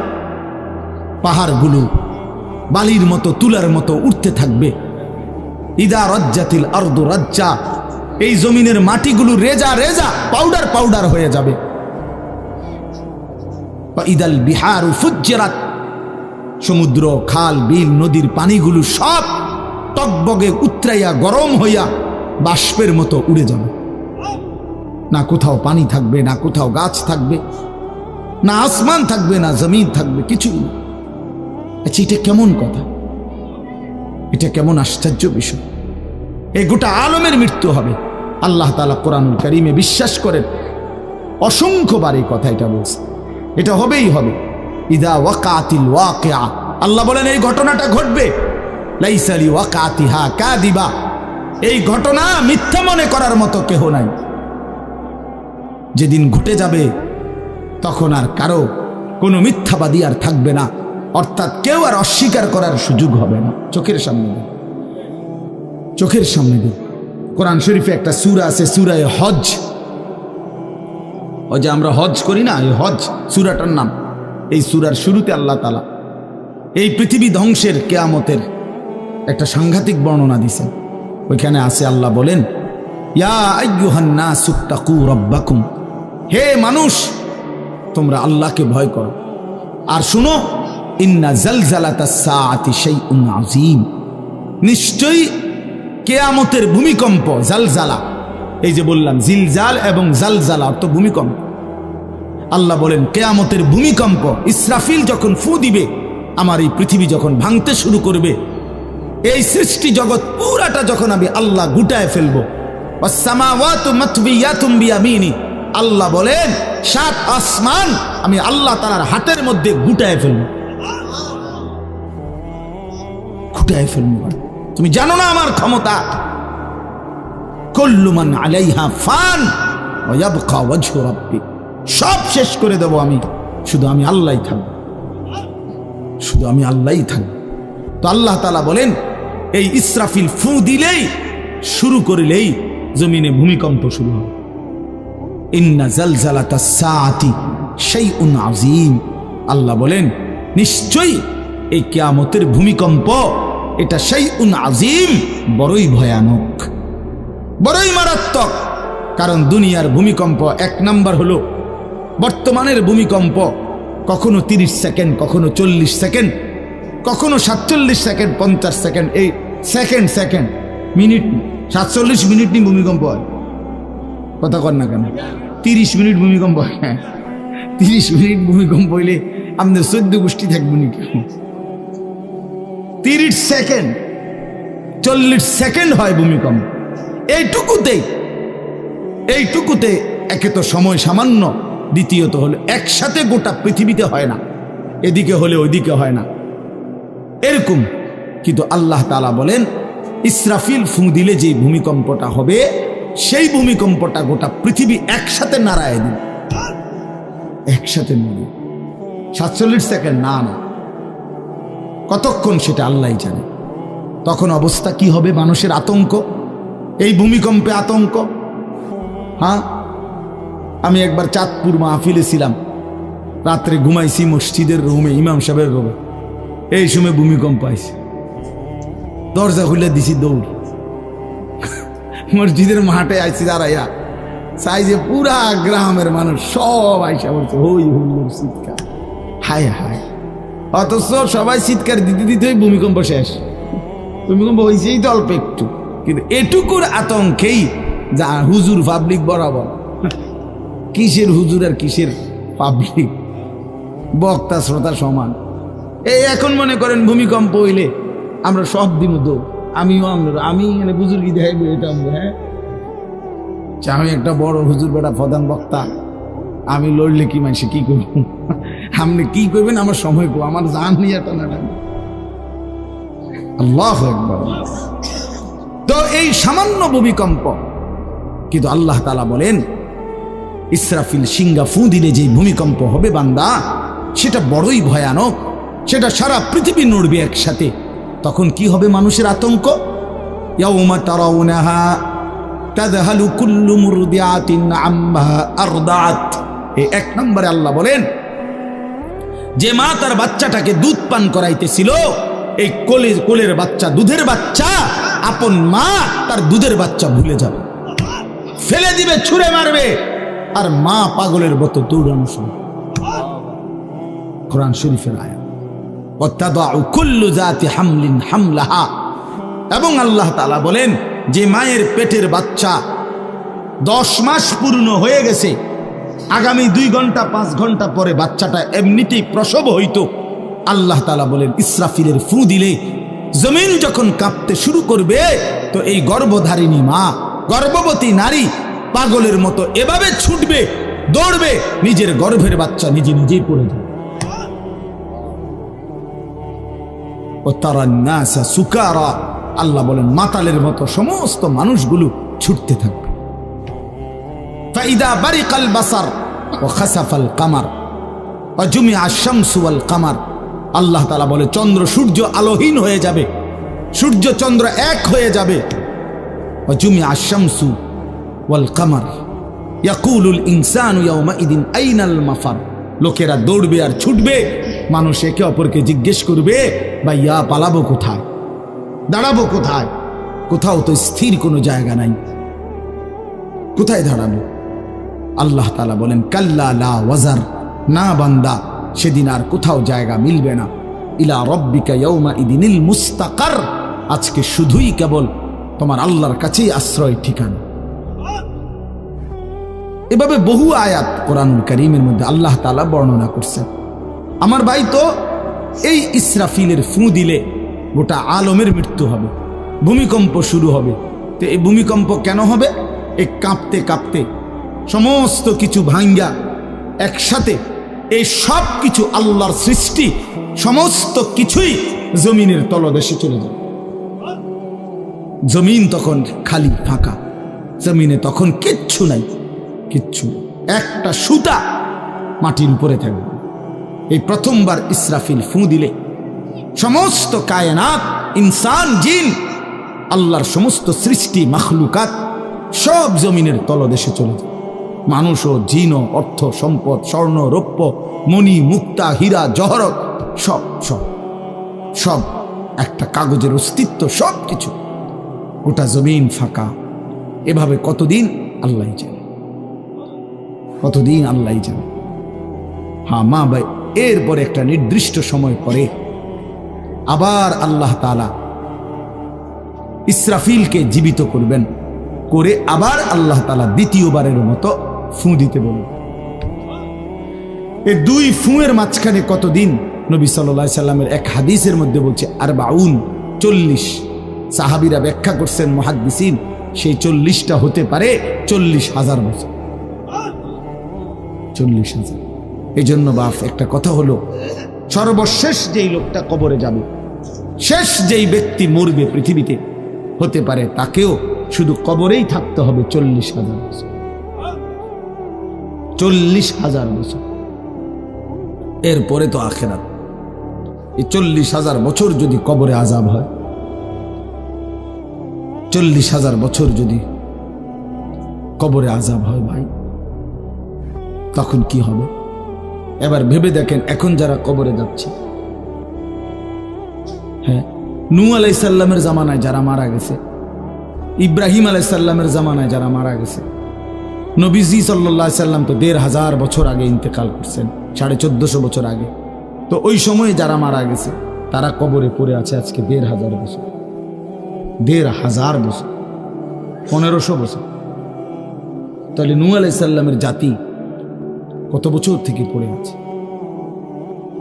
পাহাড়গুলো বালির মতো, তুলার মতো উঠতে থাকবে। ইদা রাজ্জাতিল আরদু রাজ্জা, এই জমিনের মাটিগুলো রেজা রেজা, পাউডার পাউডার হয়ে যাবে। ইদাল বিহারু ফুজ্জিরাত, সমুদ্র, খাল, বিল, নদীর পানিগুলো সব টকবগে উতরাইয়া গরম হইয়া বাষ্পের মতো উড়ে যাবে। না কোথাও পানি থাকবে, না কোথাও গাছ থাকবে, না আসমান থাকবে, না জমিন থাকবে, কিছু। আচ্ছা, এটা কেমন কথা, এটা কেমন আশ্চর্য বিষয়। এই গোটা আলমের মৃত্যু হবে। আল্লাহ তাআলা কোরআনুল কারীমে বিশ্বাস করেন, অসংখ্যবার এই কথা এটা বলছে, এটা হবেই হবে। ইদা ওয়াকাতিল ওয়াকিআ, আল্লাহ বলেন এই ঘটনাটা ঘটবে। লাইসা লি ওয়াকাতিহা কাযিবা, এই ঘটনা মিথ্যা মনে করার মতো কেহ নাই। যেদিন ঘটে যাবে তখন আর কারো কোনো মিথ্যাবাদী আর থাকবে না, অর্থাৎ কেউ আর অস্বীকার করার সুযোগ হবে না। চোখের সামনে দিন, চোখের সামনে দিন। কোরআন শরীফে একটা সূরা আছে, সূরা হজ। ওই যে আমরা হজ করি না, এই হজ সূরাটার নাম। এই সূরার শুরুতে আল্লাহ তাআলা এই পৃথিবী ধ্বংসের, কিয়ামতের একটা সাংঘাতিক বর্ণনা দিয়েছেন। ওইখানে আছে, আল্লাহ বলেন, ইয়া আইয়ুহান নাসুত্তাকু রাব্বাকুম, হে মানুষ তোমরা আল্লাহকে ভয় করো। আর শুনো, ইন্না জালজালাতাস সাআতি শাইউন আযীম, নিশ্চয়ই কিয়ামতের ভূমিকম্প, জালজালা, এই যে বললাম জিলজাল এবং জালজালা অর্থ ভূমিকম্প। আল্লাহ বলেন কিয়ামতের ভূমিকম্প, ইসরাফিল যখন ফু দিবে, আমার এই পৃথিবী যখন ভাঙতে শুরু করবে, এই সৃষ্টি জগৎ পুরাটা যখন আমি আল্লাহ গুটায় ফেলবো, ওয়াসসামাওয়াতু মাতবিয়াতুম বিয়ামিনি, আল্লাহ বলেন 7 আসমান আমি আল্লাহ তাআলার হাতের মধ্যে গুটায় ফেলবো, গুটায় ফেলবো। তুমি জানো না আমার ক্ষমতা। কুল্লু মান আলাইহা ফান ওয়া ইয়াবকা ওয়াজহু রাব্বিক, সব শেষ করে দেব আমি, শুধু আমি আল্লাহই থাকব, শুধু আমি আল্লাহই থাকব। তো আল্লাহ তাআলা বলেন এই ইসরাফিল ফু দিলেই, শুরু করলেই জমিনে ভূমিকম্প শুরু হবে। ইন্না জালজালাতাস সাআতি শাইউন আযীম, আল্লাহ বলেন নিশ্চয়ই এই কিয়ামতের ভূমিকম্প, এটা শাইউন আযীম, বড়ই ভয়ানক, বড়ই মারাত্মক। কারণ দুনিয়ার ভূমিকম্প 1 নাম্বার হলো বর্তমানের ভূমিকম্প, কখনো 30 সেকেন্ড, কখনো 40 সেকেন্ড, কখনো 47 সেকেন্ড, 50 সেকেন্ড, এই সেকেন্ড সেকেন্ড মিনিট, 47 মিনিট নি ভূমিকম্প হয়। কথা কর না কেন? 30 মিনিট ভূমিকম্প হয়। 30 মিনিট ভূমিকম্প হইলে আমাদের 14 গোষ্ঠী থাকবো নি কেন? 30 সেকেন্ড, 40 সেকেন্ড হয় ভূমিকম্প। এইটুকুতে একে তো সময় সামান্য, দ্বিতীয়ত হলো একসাথে গোটা পৃথিবীতে হয় না, এদিকে হলে ওইদিকে হয় না এরকম। কিন্তু আল্লাহ তাআলা বলেন ইসরাফিল ফু দিলে যে ভূমিকম্পটা হবে, সেই ভূমিকম্পটা গোটা পৃথিবী একসাথে নাড়ায় দিবে, একসাথে নড়ে। 47 সেকেন্ড না, কতক্ষণ সেটা আল্লাহই জানে। তখন অবস্থা কি হবে? মানুষের আতঙ্ক, এই ভূমিকম্পে আতঙ্ক। হ্যাঁ, আমি একবার চাঁদপুর মাহফিলে ছিলাম, রাত্রে ঘুমাইছি মসজিদের রুমে, ইমাম সাহেবের রুমে, এই সময় ভূমিকম্প আইছে, দরজা খুলে দিছি দৌড়, মসজিদের মাঠে আইছি দাঁড়াইয়া, চাই যে পুরা গ্রামের মানুষ সব আইসা বলছে হই হুল্লোড় চিৎকার, হায় হায়। অথচ সবাই চিৎকার দিতে দিতে ভূমিকম্প শেষ। ভূমিকম্প হয়েছেই তো অল্প একটু, কিন্তু এটুকুর আতঙ্কেই যা হুজুর পাবলিক বরাবর। কিসের হুজুর আর কিসের পাবলিক, বক্তা শ্রোতা সমান। এই এখন মনে করেন ভূমিকম্প হইলে আমরা সব দিন দৌড়, আমি এখানে বুজুর্গি দেখাইব, এটা হ্যাঁ, আমি একটা বড় হুজুর বেটা প্রধান বক্তা, আমি লড়লে কি মানুষে কি করব, আপনি কি করবেন আমার সময় কো, আমার জান নিয়ে টানাটা। আল্লাহু আকবার। তো এই সামান্য ভূমিকম্প, কিন্তু আল্লাহ তাআলা বলেন ইসরাফিল সিংহা ফু দিলে যে ভূমিকম্প হবে বান্দা, সেটা বড়ই ভয়ানক, সেটা সারা পৃথিবী নড়বে একসাথে। তখন কি হবে মানুষের আতঙ্ক? ইয়াউমা তারাউনাহা তাযহালু কুল্লু মুরদিআতিন আম্মা আরদাআত। এই 1 নম্বরে আল্লাহ বলেন যে মা তার বাচ্চাটাকে দুধ পান করাইতেছিল, এই কোলের বাচ্চা, দুধের বাচ্চা, আপন মা তার দুধের বাচ্চা ভুলে যাবে, ফেলে দিবে, ছুঁড়ে মারবে, আর মা পাগলের মতো দৌড়ানো শুরু। কোরআন শরীফের আয়াত। ওয়াতাদাউ কুল্লু যাতি হামলিন হামলাহা। এবং আল্লাহ তাআলা বলেন যে মায়ের পেটের বাচ্চা 10 মাস পূর্ণ হয়ে গেছে, আগামী 2 ঘন্টা 5 ঘন্টা পরে বাচ্চাটা এমনিতেই প্রসব হইতো, আল্লাহ তাআলা বলেন ইসরাফিলের ফু দিলে জমিন যখন কাঁপতে শুরু করবে, তো এই গর্ভধারিণী মা, গর্ভবতী নারী পাগলের মতো এভাবে ছুটবে, দৌড়বে, নিজের গর্ভের বাচ্চা নিজেই পড়ে যাবে। ও তারান নাসা সুকারা, আল্লাহ বলেন মাতালের মতো সমস্ত মানুষগুলো ছুটতে থাকবে। ফাইদা বারিকাল বাসার ওয়া খাসাফাল কামার ওয়া জুমিআ আশ-শামসু ওয়াল কামার। আল্লাহ তাআলা বলে চন্দ্র সূর্য আলোহীন হয়ে যাবে, সূর্য চন্দ্র এক হয়ে যাবে। ওয়া জুমিআ আশ-শামসু ওয়াল কামার ইয়াকুলুল ইনসানু ইয়াওমাইদিন আইনাল মাফার। লোকেরা দৌড়বে আর ছুটবে, মানুষ একে অপরকে জিজ্ঞেস করবে ভাইয়া পালাবো কোথায়, দাঁড়াবো কোথায়? কোথাও তো স্থির কোনো জায়গা নাই, কোথায় দাঁড়াবো? আল্লাহ তাআলা বলেন কাল্লা লা ওয়াজার, না বান্দা, সেদিন আর কোথাও জায়গা মিলবে না। ইলা রব্বিকা ইয়াউমা ইদিনিল মুস্তাকার, আজকে শুধুই কেবল তোমার আল্লাহর কাছেই আশ্রয় ঠিকানা। এভাবে বহু আয়াত কোরআনুল কারীমের মধ্যে আল্লাহ তাআলা বর্ণনা করছেন। আমার ভাই, তো এই ইসরাফিলের ফু দিলে গোটা আলমের মৃত্যু হবে, ভূমিকম্প শুরু হবে। তো এই ভূমিকম্প কেন হবে? এই কাঁপতে কাঁপতে সমস্ত কিছু ভাঙ্গা একসাথে এই সব কিছু আল্লাহর সৃষ্টি সমস্ত কিছুই জমিনের তলদেশে চলে যাবে। জমিন তখন খালি ফাঁকা, জমিনে তখন কিচ্ছু নাই, কিচ্ছু, একটা সুতা মাটির উপরে থাকবে। এই প্রথমবার ইসরাফিল ফু দিলে সমস্ত কায়নাত, ইনসান, জিন, আল্লাহর সমস্ত সৃষ্টি মাখলুকাত সব জমিনের তলদেশে চলে যায়। মানুষ ও জিন ও অর্থ সম্পদ, স্বর্ণ রৌপ্য, মণি মুক্তা, হীরা জহরত, সব সব সব একটা কাগজের অস্তিত্ব, সব কিছু, গোটা জমিন ফাঁকা। এভাবে কতদিন আল্লাহ জানে, কতদিন আল্লাহ জানে। হ্যাঁ মা ভাই, এরপরে একটা নির্দিষ্ট সময় পরে আবার আল্লাহ তাআলা ইসরাফিলকে জীবিত করবেন, করে আবার আল্লাহ তাআলা দ্বিতীয়বারের মতো ফু দিতে বলবেন। এই দুই ফুঁয়ের মাঝখানে কতদিন? নবী সাল্লাল্লাহু আলাইহি সাল্লামের এক হাদিসের মধ্যে বলছে 40। সাহাবীরা ব্যাখ্যা করছেন, মুহাদ্দিসিন, সেই 40টা হতে পারে 40,000 বছর। 40,000। এই জন্য বাপ একটা কথা হলো, সর্বশেষ যেই লোকটা কবরে যাবে, শেষ যেই ব্যক্তি মরবে পৃথিবীতে, হতে পারে তাকেও শুধু কবরেই থাকতে হবে 40,000 বছর। 40,000 বছর, এরপরে তো আখিরাত। এই 40,000 বছর যদি কবরে আযাব হয়, 40,000 বছর যদি কবরে আযাব হয় ভাই, তখন কি হবে? এবার ভেবে দেখেন, এখন যারা কবরে যাচ্ছে, হ্যাঁ, নূহ আলাইহিস সালামের জামানায় যারা মারা গেছে, ইব্রাহিম আলাইহিস সালামের জামানায় যারা মারা গেছে, নবীজি সাল্লাল্লাহু আলাইহি সাল্লাম তো 1,500 বছর আগে ইন্তেকাল করছেন, 1450 বছর আগে। তো ওই সময়ে যারা মারা গেছে তারা কবরে পড়ে আছে আজকে 1,500 বছর, 1,500 বছর, 1500 বছর। তাহলে নূহ আলাইহিস সালামের জাতি কত বছর থেকে পড়ে আছে?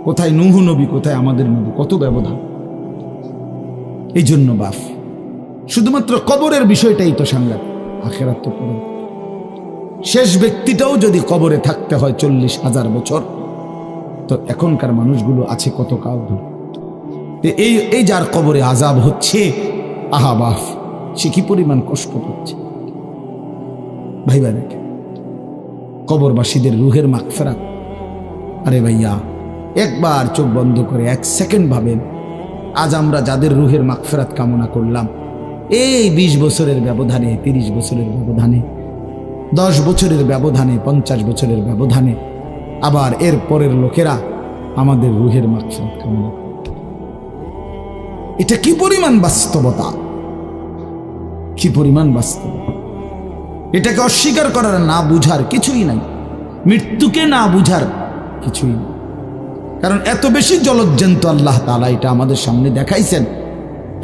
কোথায় নূহ নবী, কোথায় আমাদের নবী? কত ব্যবধান! এই জন্য বাপ, শুধুমাত্র কবরের বিষয়টাই তো সাংঘাতিক, আখিরাত তো পড়ে। শেষ ব্যক্তিটাও যদি কবরে থাকতে হয় 40,000 বছর, তো এখনকার মানুষগুলো আছে কত কাল ধরে। এই যার কবরে আযাব হচ্ছে, আহা বাপ, সে কি পরিমাণ কষ্ট পাচ্ছে ভাইবা দেখে। কবরবাসীদের রুহের মাগফিরাত, আরে ভাইয়া একবার চোখ বন্ধ করে 1 সেকেন্ড ভাবেন, আজ আমরা যাদের রুহের মাগফিরাত কামনা করলাম, এই 20 বছরের ব্যবধানে, 30 বছরের ব্যবধানে, 10 বছরের ব্যবধানে, 50 বছরের ব্যবধানে আবার এর পরের লোকেরা আমাদের রুহের মাগফিরাত কামনা করে। এটা কি পরিমাণ বাস্তবতা, কি পরিমাণ বাস্তবতা! এটাকে অস্বীকার করার, না বুঝার কিছুই নাই, মৃত্যুকে না বুঝার কিছুই নেই। কারণ এত বেশি জলজ্জান্ত আল্লাহ তাআলা এটা আমাদের সামনে দেখাইছেন,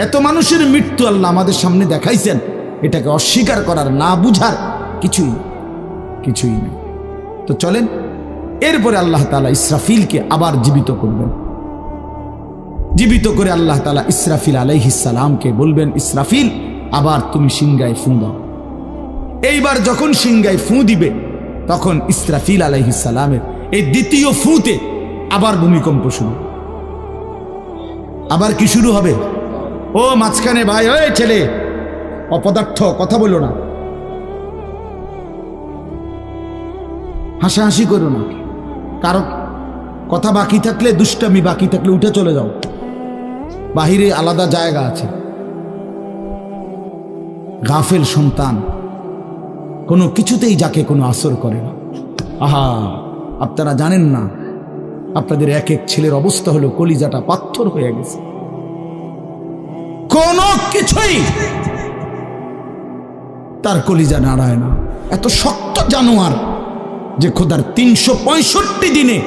এত মানুষের মৃত্যু আল্লাহ আমাদের সামনে দেখাইছেন, এটাকে অস্বীকার করার, না বুঝার কিছুই কিছুই নেই। তো চলেন, এরপরে আল্লাহ তাআলা ইসরাফিলকে আবার জীবিত করবেন। জীবিত করে আল্লাহ তাআলা ইসরাফিল আলাইহিস সালামকে বলবেন, ইসরাফিল আবার তুমি সিংহায় ফু দাও। এইবার যখন সিংহায় ফু দিবে, তখন ইসরাফিল আলাইহিস সালামের এই দ্বিতীয় ফুতে আবার ভূমিকম্প শুরু। আবার কি শুরু হবে? ও মাঝখানে ভাই, ওই ছেলে অপদার্থ, কথা বলো না, হাসাহাসি করো না, কারো কথা বাকি থাকলে, দুষ্টামি বাকি থাকলে উঠে চলে যাও, বাহিরে আলাদা জায়গা আছে। গাফেল সন্তান কোনো কিছুতেই যাকে কোনো আসর করে না। আহা, আপনারা জানেন না, আপনাদের এক এক ছেলের অবস্থা হলো কলিজাটা পাথর হয়ে গেছে, কোনো কিছুই তার কলিজা নাড়ায় না। এত শক্ত জানোয়ার যে খোদার 365 দিনে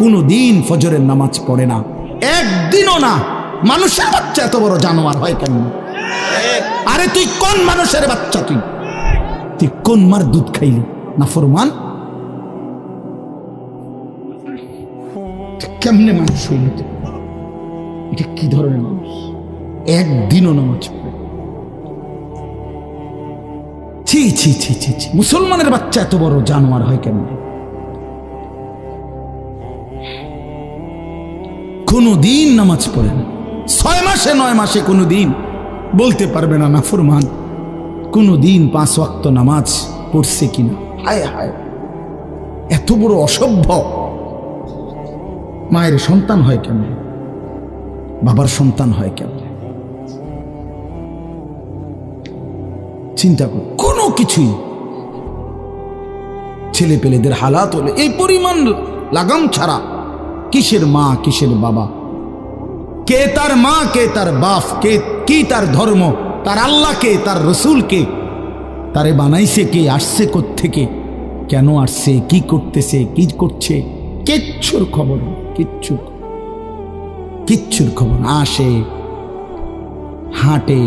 কোনোদিন ফজরের নামাজ পড়ে না, একদিনও না। মানুষের বাচ্চা এত বড় জানোয়ার হয় কেন? আরে তুই কোন মানুষের বাচ্চা? তুই কোন মার দুধ খাইলি? না ফরমান, কেমনে মানুষ হইল? এটা কি ধরনের মানুষ? একদিনও নামাজ পড়ে? ছি ছি ছি ছি ছি, মুসলমানের বাচ্চা এত বড় জানোয়ার হয় কেন? কোনদিন নামাজ পড়ে না, 6 মাসে 9 মাসে কোনদিন বলতে পারবে না নাফরমান কোনদিন 5 ওয়াক্ত নামাজ পড়ছে কিনা। হায় হায়, এত বড় অসভ্য। মায়ের সন্তান হয় কেন? বাবার সন্তান হয় কেন? চিন্তা কর, কোনো কিছুই ছেলে পেলেদের হালাত হলে এই পরিমাণ লাগাম ছাড়া কিসের মা কিসের বাবা, কে তার মা কে তার বাপ, কে কি তার ধর্ম, তার আল্লাহকে তার রসুলকে, তারে বানাইছে কে, আসছে কোত্থেকে, কেন আসছে, কি করতেছে, কি করছে, কিচ্ছুর খবর নেই, কিচ্ছুর খবর। আসে, হাঁটে,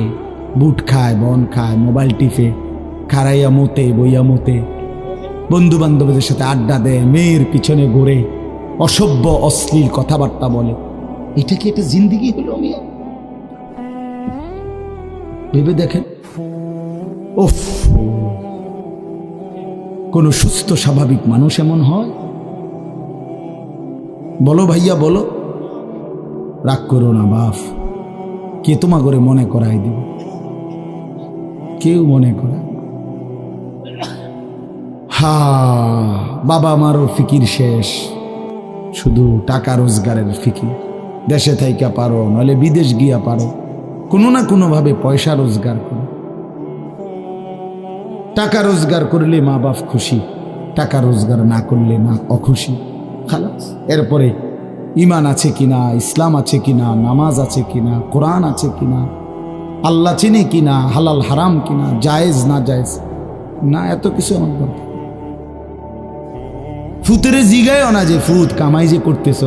বুট খায়, বন খায়, মোবাইল টিপে, খারাইয়া মতে, বইয়া মতে, বন্ধু বান্ধবদের সাথে আড্ডা দেয়, মেয়ের পিছনে ঘুরে, অসভ্য অশ্লীল কথাবার্তা বলে। এটা কি একটা জিন্দিগি হলো? মিয়া ভেবে দেখেন। ওফ, কোন সুস্থ স্বাভাবিক মানুষ এমন হয়? বলো ভাইয়া বলো। রাগ করো না বাপ, কে তোমা করে মনে করাই দিব? কেউ মনে করায়। হা, বাবা আমারও ফিকির শেষ, শুধু টাকা রোজগারের ফিকির। দেশে থাইকা পারো, নইলে বিদেশ গিয়া পারো, কোনো না কোনো ভাবে পয়সা রোজগার করো। টাকা রোজগার করলে মা বাপ খুশি, টাকা রোজগার না করলে না অখুশি। খালাস। এরপরে ইমান আছে কিনা, ইসলাম আছে কিনা, নামাজ আছে কিনা, কোরআন আছে কিনা, আল্লাহ চিনে কিনা, হালাল হারাম কিনা, জায়েজ না জায়েজ না, এত কিছু আমার দরকার। ফুতেরে জিগায়ও না যে ফুত কামাই যে করতেছ,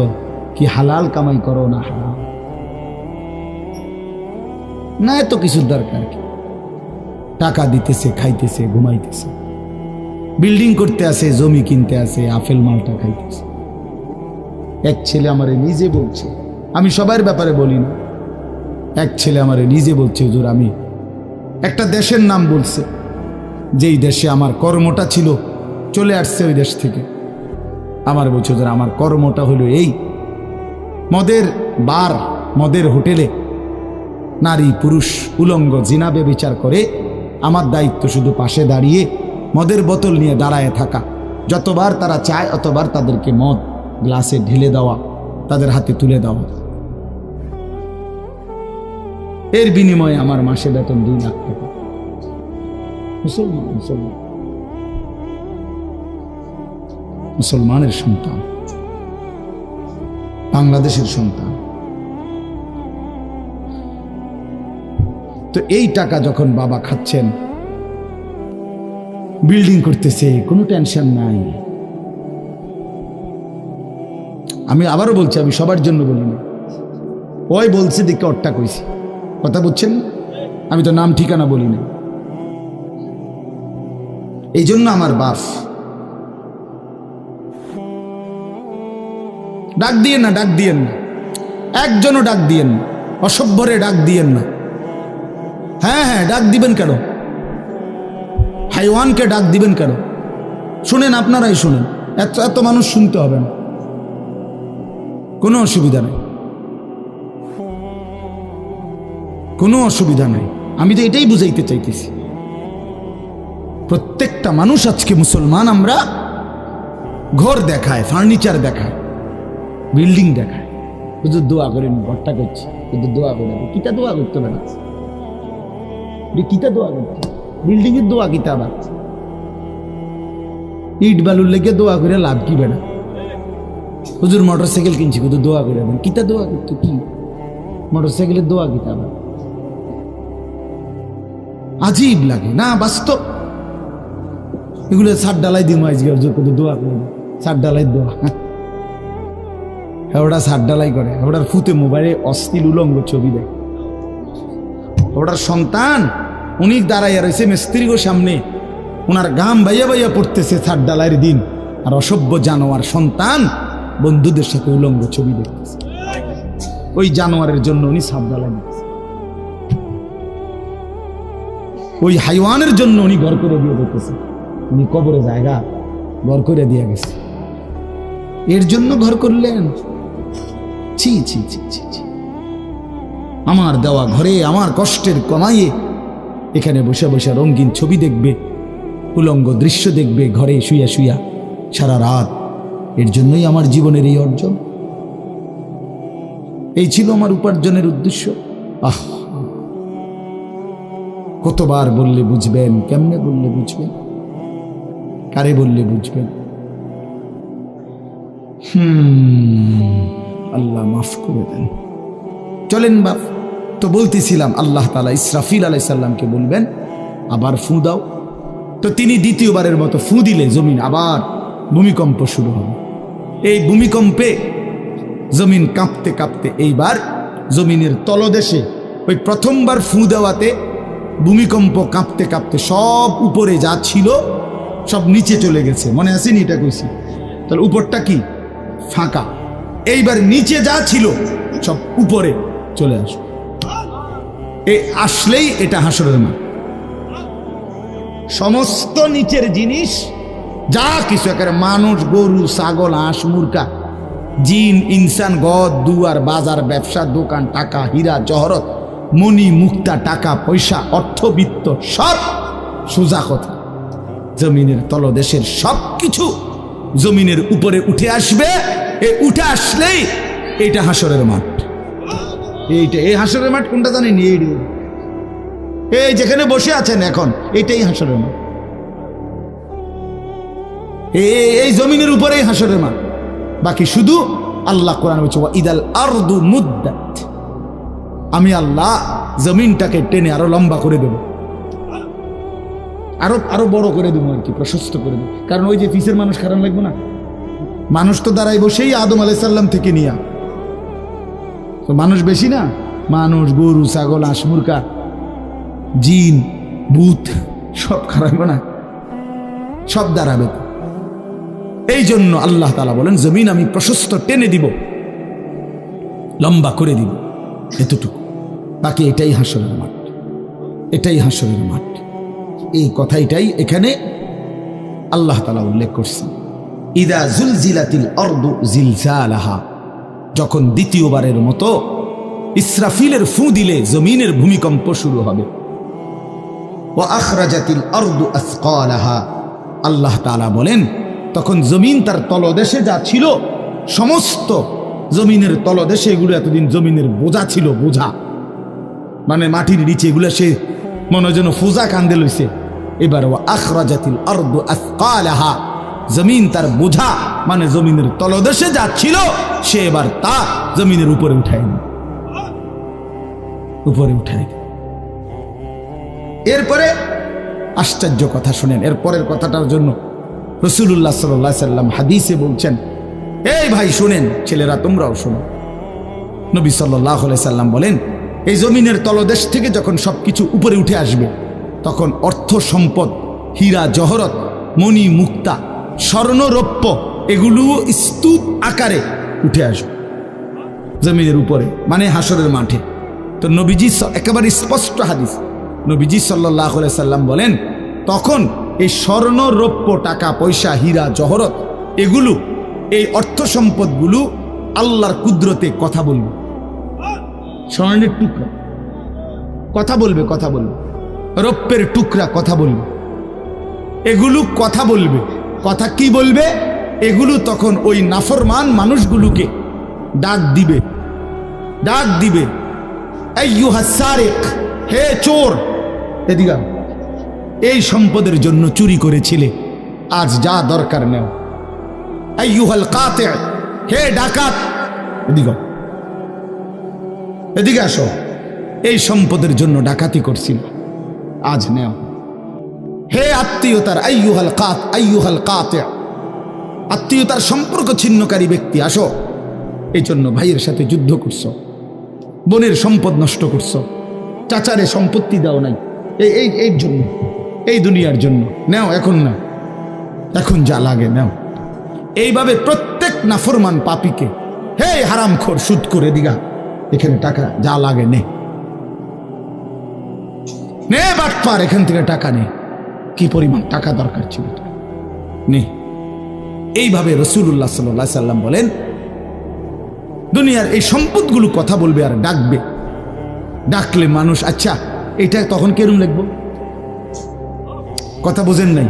কি হালাল কামাই করো না হারাম না, এত কিছুর দরকার কি? টাকা দিতেছে, খাইতেছে, ঘুমাইতেছে, বিল্ডিং করতে আসে, জমি কিনতে আসে, আপেল মালটা খাইতেছে। এক ছেলে আমারে নিজে বলছে, আমি সবার ব্যাপারে বলি না, এক ছেলে আমারে নিজে বলছে, হুজুর আমি একটা দেশের নাম বলছে, যেই দেশে আমার কর্মটা ছিল, চলে আসছে ওই দেশ থেকে। আমার বলছে, হুজুর আমার কর্মটা হলো এই, মদের বার, মদের হোটেলে নারী পুরুষ উলঙ্গ জিনাবে বিচার করে, আমার দায়িত্ব শুধু পাশে দাঁড়িয়ে মদের বোতল নিয়ে দাঁড়ায় থাকা, যতবার তারা চায় অতবার তাদেরকে মদ গ্লাসে ঢেলে দেওয়া, তাদের হাতে তুলে দেওয়া। এর বিনিময়ে আমার মাসে বেতন 2 লাখ টাকা। মুসলমান, মুসলমান, মুসলমানের সন্তান, বাংলাদেশের সন্তান। তো এই টাকা যখন বাবা খাচ্ছেন, বিল্ডিং করতেছে, কোনো টেনশন নাই। আমি আবারও বলছি, আমি সবার জন্য বলি না, ওই বলছে দেখে অট্টা কইছি, কথা বুঝছেন? আমি তো নাম ঠিকানা বলি না। এই জন্য আমার বাপ, ডাক দিয়েন না, ডাক দিয়েন না, একজনও ডাক দিয়েন না, অসভ্যরে ডাক দিয়েন না। হ্যাঁ হ্যাঁ, ডাক দিবেন কেন? হাইওয়ানকে ডাক দিবেন কেন? শুনেন, আপনারাই শুনেন, এত এত মানুষ শুনতে হবে না, কোনো অসুবিধা নেই, কোনো অসুবিধা নেই। আমি তো এটাই বুঝাইতে চাইতেছি, প্রত্যেকটা মানুষ আজকে মুসলমান, আমরা ঘর দেখায়, ফার্নিচার দেখায়, বিল্ডিং দেখায়, শুধু দোয়া করেন, ঘরটা করছি, শুধু দোয়া করে, কিতা দোয়া করতে হবে না, কিতা দোয়া করতে, বিল্ডিং এর দোয়া কিতা, আবার ইট বালুর লেগে দোয়া করে লাভ কি বেড়া? হুজুর মোটরসাইকেল কিনছি, শুধু দোয়া করে, কিতা দোয়া করতে, কি মোটরসাইকেলের দোয়া কিতা? আবার আজীব লাগে না? বাস্তব এগুলো ছাদ ডালাই দিই, আজকে দোয়া করে, ছাদ ডালাই দোয়া। ওটা ছাদ ডালাই করে, ওটার ফুতে মোবাইলে অশ্লীল উলঙ্গ ছবি দেয়। ওটার সন্তান উনি দাঁড়াইয়া রয়েছে মিস্ত্রিগো সামনে, ওনার গাম বাইয়া বাইয়া পড়তেছে ছাদ ডালাইয়ের দিন, আর অসভ্য জানোয়ার সন্তান বন্ধুদের সাথে উলঙ্গ ছবি দেখতেছে। ওই জানোয়ারের জন্য উনি ছাদ ডালাই নিতেছে, ওই হাইওয়ানের জন্য উনি ঘর করে দিয়ে দেখতেছে। উনি কবরে জায়গা ঘর করে দিয়ে গেছে, এর জন্য ঘর করলেন? ছি ছি ছি ছি ছি। আমার দেওয়া ঘরে আমার কষ্টের কমাইয়ে এখানে বসে বসে রঙিন ছবি দেখবে, উলঙ্গ দৃশ্য দেখবে ঘরে শুয়া শুয়া সারা রাত। এর জন্যই আমার জীবনের এই অর্জন, এই ছিল আমার উপার্জনের উদ্দেশ্য। আহ, কতবার বললে বুঝবেন? কেমনে বললে বুঝবেন? কারে বললে বুঝবেন? আল্লাহ মাফ করে দেন। চলেন বাপ, তো বলতেছিলাম আল্লাহ তাআলা ইসরাফিল আলাইহিস সালামকে বলবেন আবার ফু দাও। তো তিনি দ্বিতীয়বারের মতো ফু দিলে জমিন আবার ভূমিকম্প শুরু হবে। এই ভূমিকম্পে জমিন কাঁপতে কাঁপতে এইবার জমিনের তলদেশে ওই প্রথমবার ফু দেওয়াতে ভূমিকম্প কাঁপতে কাঁপতে সব উপরে যা ছিল সব নিচে চলে গেছে। মনে আসেনি? এটা কইছি। তাহলে উপরটা কি? ফাঁকা। এইবার নিচে যা ছিল সব উপরে চলে আসবে। এই আসলেই এটা হাসরের মাঠ। সমস্ত নিচের জিনিস যা কিছু, একেবারে মানুষ, গরু, ছাগল, হাঁস, মুরগা, জিন, ইনসান, গদ, দুয়ার, বাজার, ব্যবসা, দোকান, টাকা, হীরা, জহরত, মণি, মুক্তা, টাকা পয়সা, অর্থবিত্ত, সব সোজা কথা জমিনের তলদেশের সব কিছু জমিনের উপরে উঠে আসবে। উঠে আসলেই এইটা হাসরের মাঠ। এইটা, এই হাসরের মাঠ কোনটা জানেন? এই যেখানে বসে আছেন এখন, এইটাই হাসরের মাঠ। এই জমিনের উপরেই হাসরের মাঠ। বাকি শুধু আল্লাহ কোরআন বলছে ইদাল আরদু মুদ্দাত, আমি আল্লাহ জমিনটাকে টেনে আরো লম্বা করে দেব, আরো বড় করে দেবো আর কি, প্রশস্ত করে দেবো। কারণ ওই যে পিসের মানুষ খারাপ লাগবে না? মানুষ তো দাঁড়াই বসেই আদম আলাইহিস সালাম থেকে নিয়া, তো মানুষ বেশি না? মানুষ, গরু, ছাগল, হাঁস, মুরগা, জিন, ভূত সব খারাপ না? সব দাঁড়াবে। এই জন্য আল্লাহ তাআলা বলেন জমিন আমি প্রশস্ত টেনে দিব, লম্বা করে দিব, এতটুকু। বাকি এটাই হাসরের মাঠ, এটাই হাসরের মাঠ। এই কথাটাই এখানে আল্লাহ তাআলা উল্লেখ করছেন। ইদা জুলজিলাতিল আরদু জিলজালাহা, যখন দ্বিতীয়বারের মতো ইসরাফিলের ফু দিলে জমিনের ভূমিকম্প শুরু হবে। ওয়া আখরাজাতিল আরদু আসকালাহা, আল্লাহ তাআলা বলেন তখন জমিন তার তলদেশে যা ছিল সমস্ত জমিনের তলদেশে, এগুলো এতদিন জমিনের বোঝা ছিল, বোঝা মানে মাটির নিচে, এগুলো সে মনে যেন ফোজা কান্দে লইছে। এবার ওয়া আখরাজাতিল আরদু আসকালাহা, জমিন তার বোঝা মানে জমিনের তলদেশে যা ছিল সে এবার তা জমিনের উপরে উঠায়, উপরে উঠায়। এরপরে আশ্চর্য কথা শুনেন, এরপরের কথাটার জন্য রাসূলুল্লাহ সাল্লাল্লাহু আলাইহি সাল্লাম হাদিসে বলছেন, এই ভাই শুনেন, ছেলেরা তোমরাও শোনো। নবী সাল্লাল্লাহু আলাইহি সাল্লাম বলেন এই জমিনের তলদেশ থেকে যখন সবকিছু উপরে উঠে আসবে তখন অর্থ সম্পদ, হীরা জহরত, মণি মুক্তা, স্বর্ণ রৌপ্য এগুলো স্তূপ আকারে উঠে আসবে জমিনের উপরে, মানে হাসরের মাঠে। তো নবীজি একেবারে স্পষ্ট হাদিস, নবীজি সাল্লাল্লাহু আলাইহি সাল্লাম বলেন তখন এই স্বর্ণ রৌপ্য, টাকা পয়সা, হীরা জহরত এগুলো, এই অর্থ সম্পদগুলো আল্লাহর কুদরতে কথা বলবে। স্বর্ণের টুকরা কথা বলবে, কথা বলবে, রৌপ্যের টুকরা কথা বলবে, এগুলো কথা বলবে। কথা কি বলবে? এগুলো তখন ওই নাফরমান মানুষগুলোকে ডাক দিবে, ডাক দিবে, আইয়ুহাস সারিক, হে চোর, এদিকে এই সম্পদের জন্য চুরি করেছিলে, আজ যা দরকার নেও। আইয়ুহাল কাতি', হে ডাকাত, এদিকে এদিকে আসো, এই সম্পদের জন্য ডাকাতি করছিল, আজ নেও। হে আত্মীয়তার, আইয়ুহাল কাতি', আত্মীয়তার সম্পর্ক ছিন্নকারী ব্যক্তি, আসো, এই জন্য ভাইয়ের সাথে যুদ্ধ করছো, বোনের সম্পদ নষ্ট করছো, চাচারে সম্পত্তি দাও নাই, এই জন্য, এই দুনিয়ার জন্য নাও, এখন না, এখন যা লাগে নাও। এইভাবে প্রত্যেক নাফরমান পাপীকে, হে হারামখোর সুদ করে দিগা, এখানে টাকা যা লাগে নে, নে বাটপার, এখান থেকে টাকা নে, কি পরিমাণ টাকা দরকার ছিল নে। এইভাবে রাসূলুল্লাহ সাল্লাল্লাহু আলাইহি সাল্লাম বলেন, দুনিয়ার এই সম্পদগুলো কথা বলবে আর ডাকবে, ডাকলে মানুষ, আচ্ছা এটা তখন কেরম লিখবো, কথা বোঝেন নাই,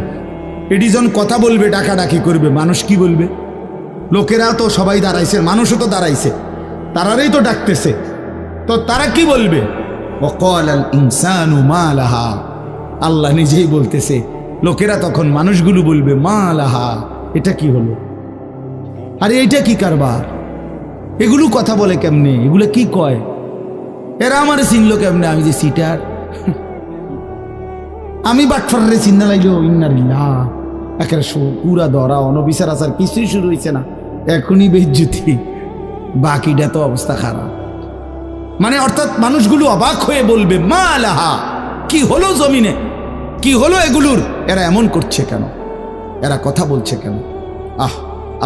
এটি যখন কথা বলবে, ডাকাডাকি করবে, মানুষ কি বলবে? লোকেরা তো সবাই দাঁড়াইছে, মানুষও তো দাঁড়াইছে, তারারই তো ডাকতেছে, তো তারা কি বলবে? ওয়াকালাল ইনসানু মা লাহা, আল্লাহ নিজেই বলতেছে, লোকেরা তখন মানুষগুলো বলবে মা লাহা, এটা কি হলো, আরে এটা কি কারবার, এগুলো কথা বলে কেমনে, এগুলো কি কয়, এরা আমার চিনল কেমনে, আমি যে সিটার, আমি বাটফারে চিন্তা লাগলো, ইন্নারিল্লাহ, একের পুরা ধরা অনবিচার আচার কিছুই শুরু হয়েছে না, এখনই বেজ্জুতি, বাকিটা তো অবস্থা খারাপ। মানে অর্থাৎ মানুষগুলো অবাক হয়ে বলবে মা লাহা, কি হলো জমিনে, কি হলো এগুলোর, এরা এমন করছে কেন, এরা কথা বলছে কেন?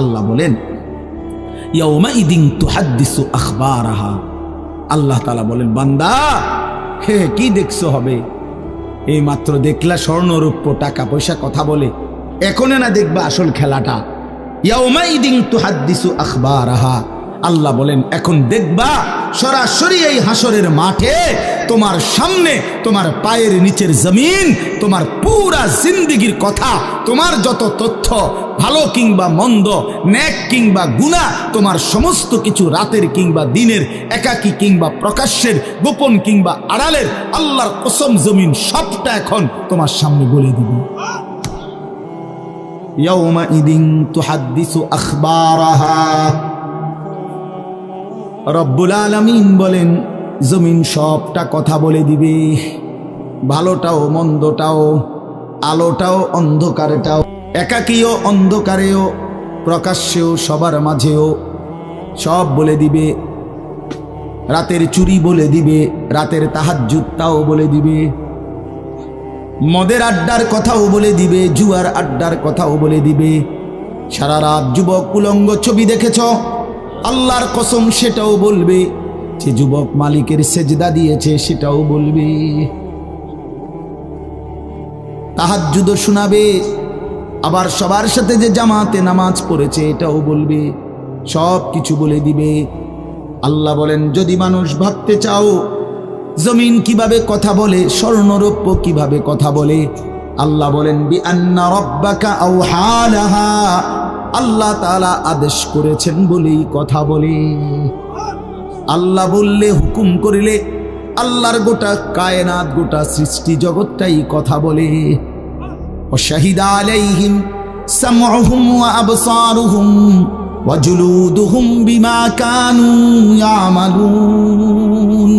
আল্লাহ বলেন ইয়াউমাইদিন তুহাদ্দিসু আখবারাহা, আল্লাহ তাআলা বলেন বান্দা হে কি দেখছো হবে, এই মাত্র দেখলা স্বর্ণ রূপ্য টাকা পয়সা কথা বলে, এখনে না দেখবা আসল খেলাটা। ইয়াউমাইদিন তুহাদ্দিসু আখবারাহা, আল্লাহ বলেন এখন দেখবা সরাসরি এই হাসরের মাঠে তোমার সামনে, তোমার পায়ের নিচের জমিন, তোমার পুরা জিন্দেগির কথা, তোমার যত তথ্য, ভালো কিংবা মন্দ, নেক কিংবা গুনাহ, তোমার সমস্ত কিছু, রাতের কিংবা দিনের, একাকী কিংবা প্রকাশ্যের, গোপন কিংবা আড়ালের, আল্লাহর কসম জমিন সবটা এখন তোমার সামনে বলে দিবে। ইয়াউমাইদিন তুহাদ্দিসু আখবারাহা, রব্বুল আলামিন বলেন জমিন সবটা কথা বলে দিবে, ভালোটাও মন্দটাও, আলোটাও অন্ধকারটাও, একাকীও অন্ধকারেও, প্রকাশ্যেও সবার মাঝেও, সব বলে দিবে। রাতের চুরি বলে দিবে, রাতের তাহাজ্জুদটাও বলে দিবে, মদের আড্ডার কথাও বলে দিবে, জুয়ার আড্ডার কথাও বলে দিবে। সারা রাত যুবক উলঙ্গ ছবি দেখেছ, আল্লাহর কসম সেটাও বলবে, যে যুবক মালিকের সেজদা দিয়েছে সেটাও বলবে, তাহাজ্জুদ শোনাবে, আবার সবার সাথে যে জামাতে নামাজ পড়েছে এটাও বলবে, সব কিছু বলে দিবে। আল্লাহ বলেন যদি মানুষ ভাবতে চাও জমিন কিভাবে কথা বলে, স্বর্ণরৌপ্য কিভাবে কথা বলে, আল্লাহ বলেন বিআন্না রাব্বাকা আওহা লাহা, আল্লাহ তাআলা আদেশ করেছেন বলেই কথা বলে। আল্লাহ বললে, হুকুম করিলে, আল্লাহর গোটা কায়নাত, গোটা সৃষ্টি জগৎটাই কথা বলে। ওয়াশাহিদা আলাইহিম সামউহুম ওয়া আবসারুহুম ওয়া জুলুদুহুম বিমা কানু ইয়ামালুন।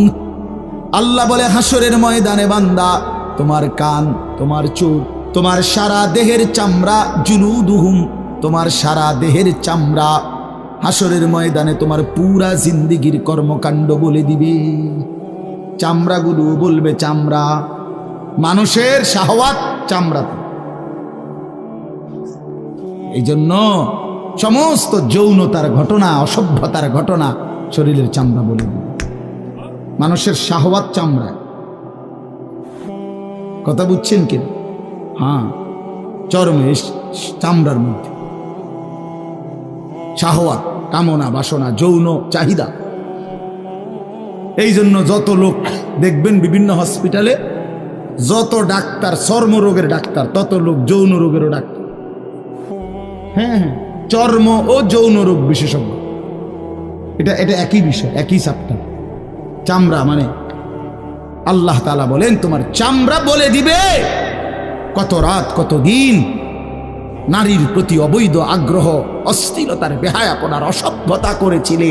আল্লাহ বলে হাসরের ময়দানে বান্দা, তোমার কান, তোমার চোখ, তোমার সারা দেহের চামড়া, জুলুদুহুম, তোমার সারা দেহের চামড়া, হাসরের ময়দানে তোমার পুরা জিন্দেগির কর্মকাণ্ড বলে দিবে। চামড়াগুলো বলবে, চামড়া, মানুষের শাহওয়াত চামড়াতে। এই জন্য সমস্ত যৌনতার ঘটনা, অসভ্যতার ঘটনা শরীরের চামড়া বলে দিবে। মানুষের শাহওয়াত চামড়া, কথা বুঝছেন কি? হ্যাঁ, চরমে চামড়ার মধ্যে শাহওয়াত, কামনা, বাসনা, যৌন চাহিদা। এই জন্য যত লোক দেখবেন বিভিন্ন হসপিটালে, যত ডাক্তার চর্মরোগের ডাক্তার, তত লোক যৌন রোগেরও ডাক্তার। হ্যাঁ হ্যাঁ, চর্ম ও যৌন রোগ বিশেষজ্ঞ, এটা একই বিষয়, একই চ্যাপ্টার। চামড়া মানে আল্লাহ তাআলা বলেন তোমার চামড়া বলে দিবে কত রাত কত দিন নারীর প্রতি অবৈধ আগ্রহ, অশ্লীলতার, বেহায়াপনার, অসভ্যতা করেছিলে।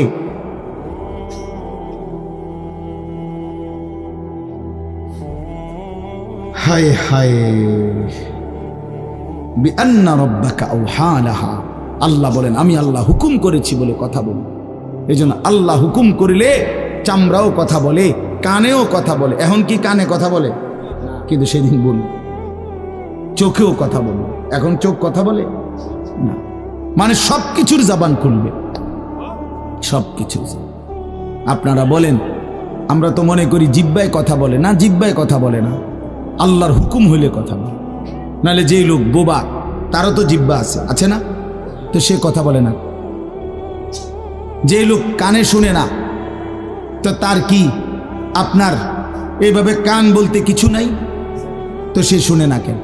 হায় হায়, বিআন্না রাব্বাকা আওহা লাহা, আল্লাহ বলেন আমি আল্লাহ হুকুম করেছি বলে কথা বলুন। এই জন্য আল্লাহ হুকুম করিলে চামড়াও কথা বলে, কানেও কথা বলে। এখন কি কানে কথা বলে? কিন্তু সেদিন বলল চোখেও কথা বলবে। এখন চোখ কথা বলে না, মানে সব কিছুর জবান খুলবে, সব কিছু। আপনারা বলেন, আমরা তো মনে করি জিহ্বায় কথা বলে না, জিহ্বায় কথা বলে না, আল্লাহর হুকুম হইলে কথা বলে। নাহলে যেই লোক বোবা তারও তো জিহ্বা আছে না, তো সে কথা বলে না। যে লোক কানে শুনে না, তো তার কি আপনার এইভাবে কান বলতে কিছু নাই, তো সে শুনে না কেন,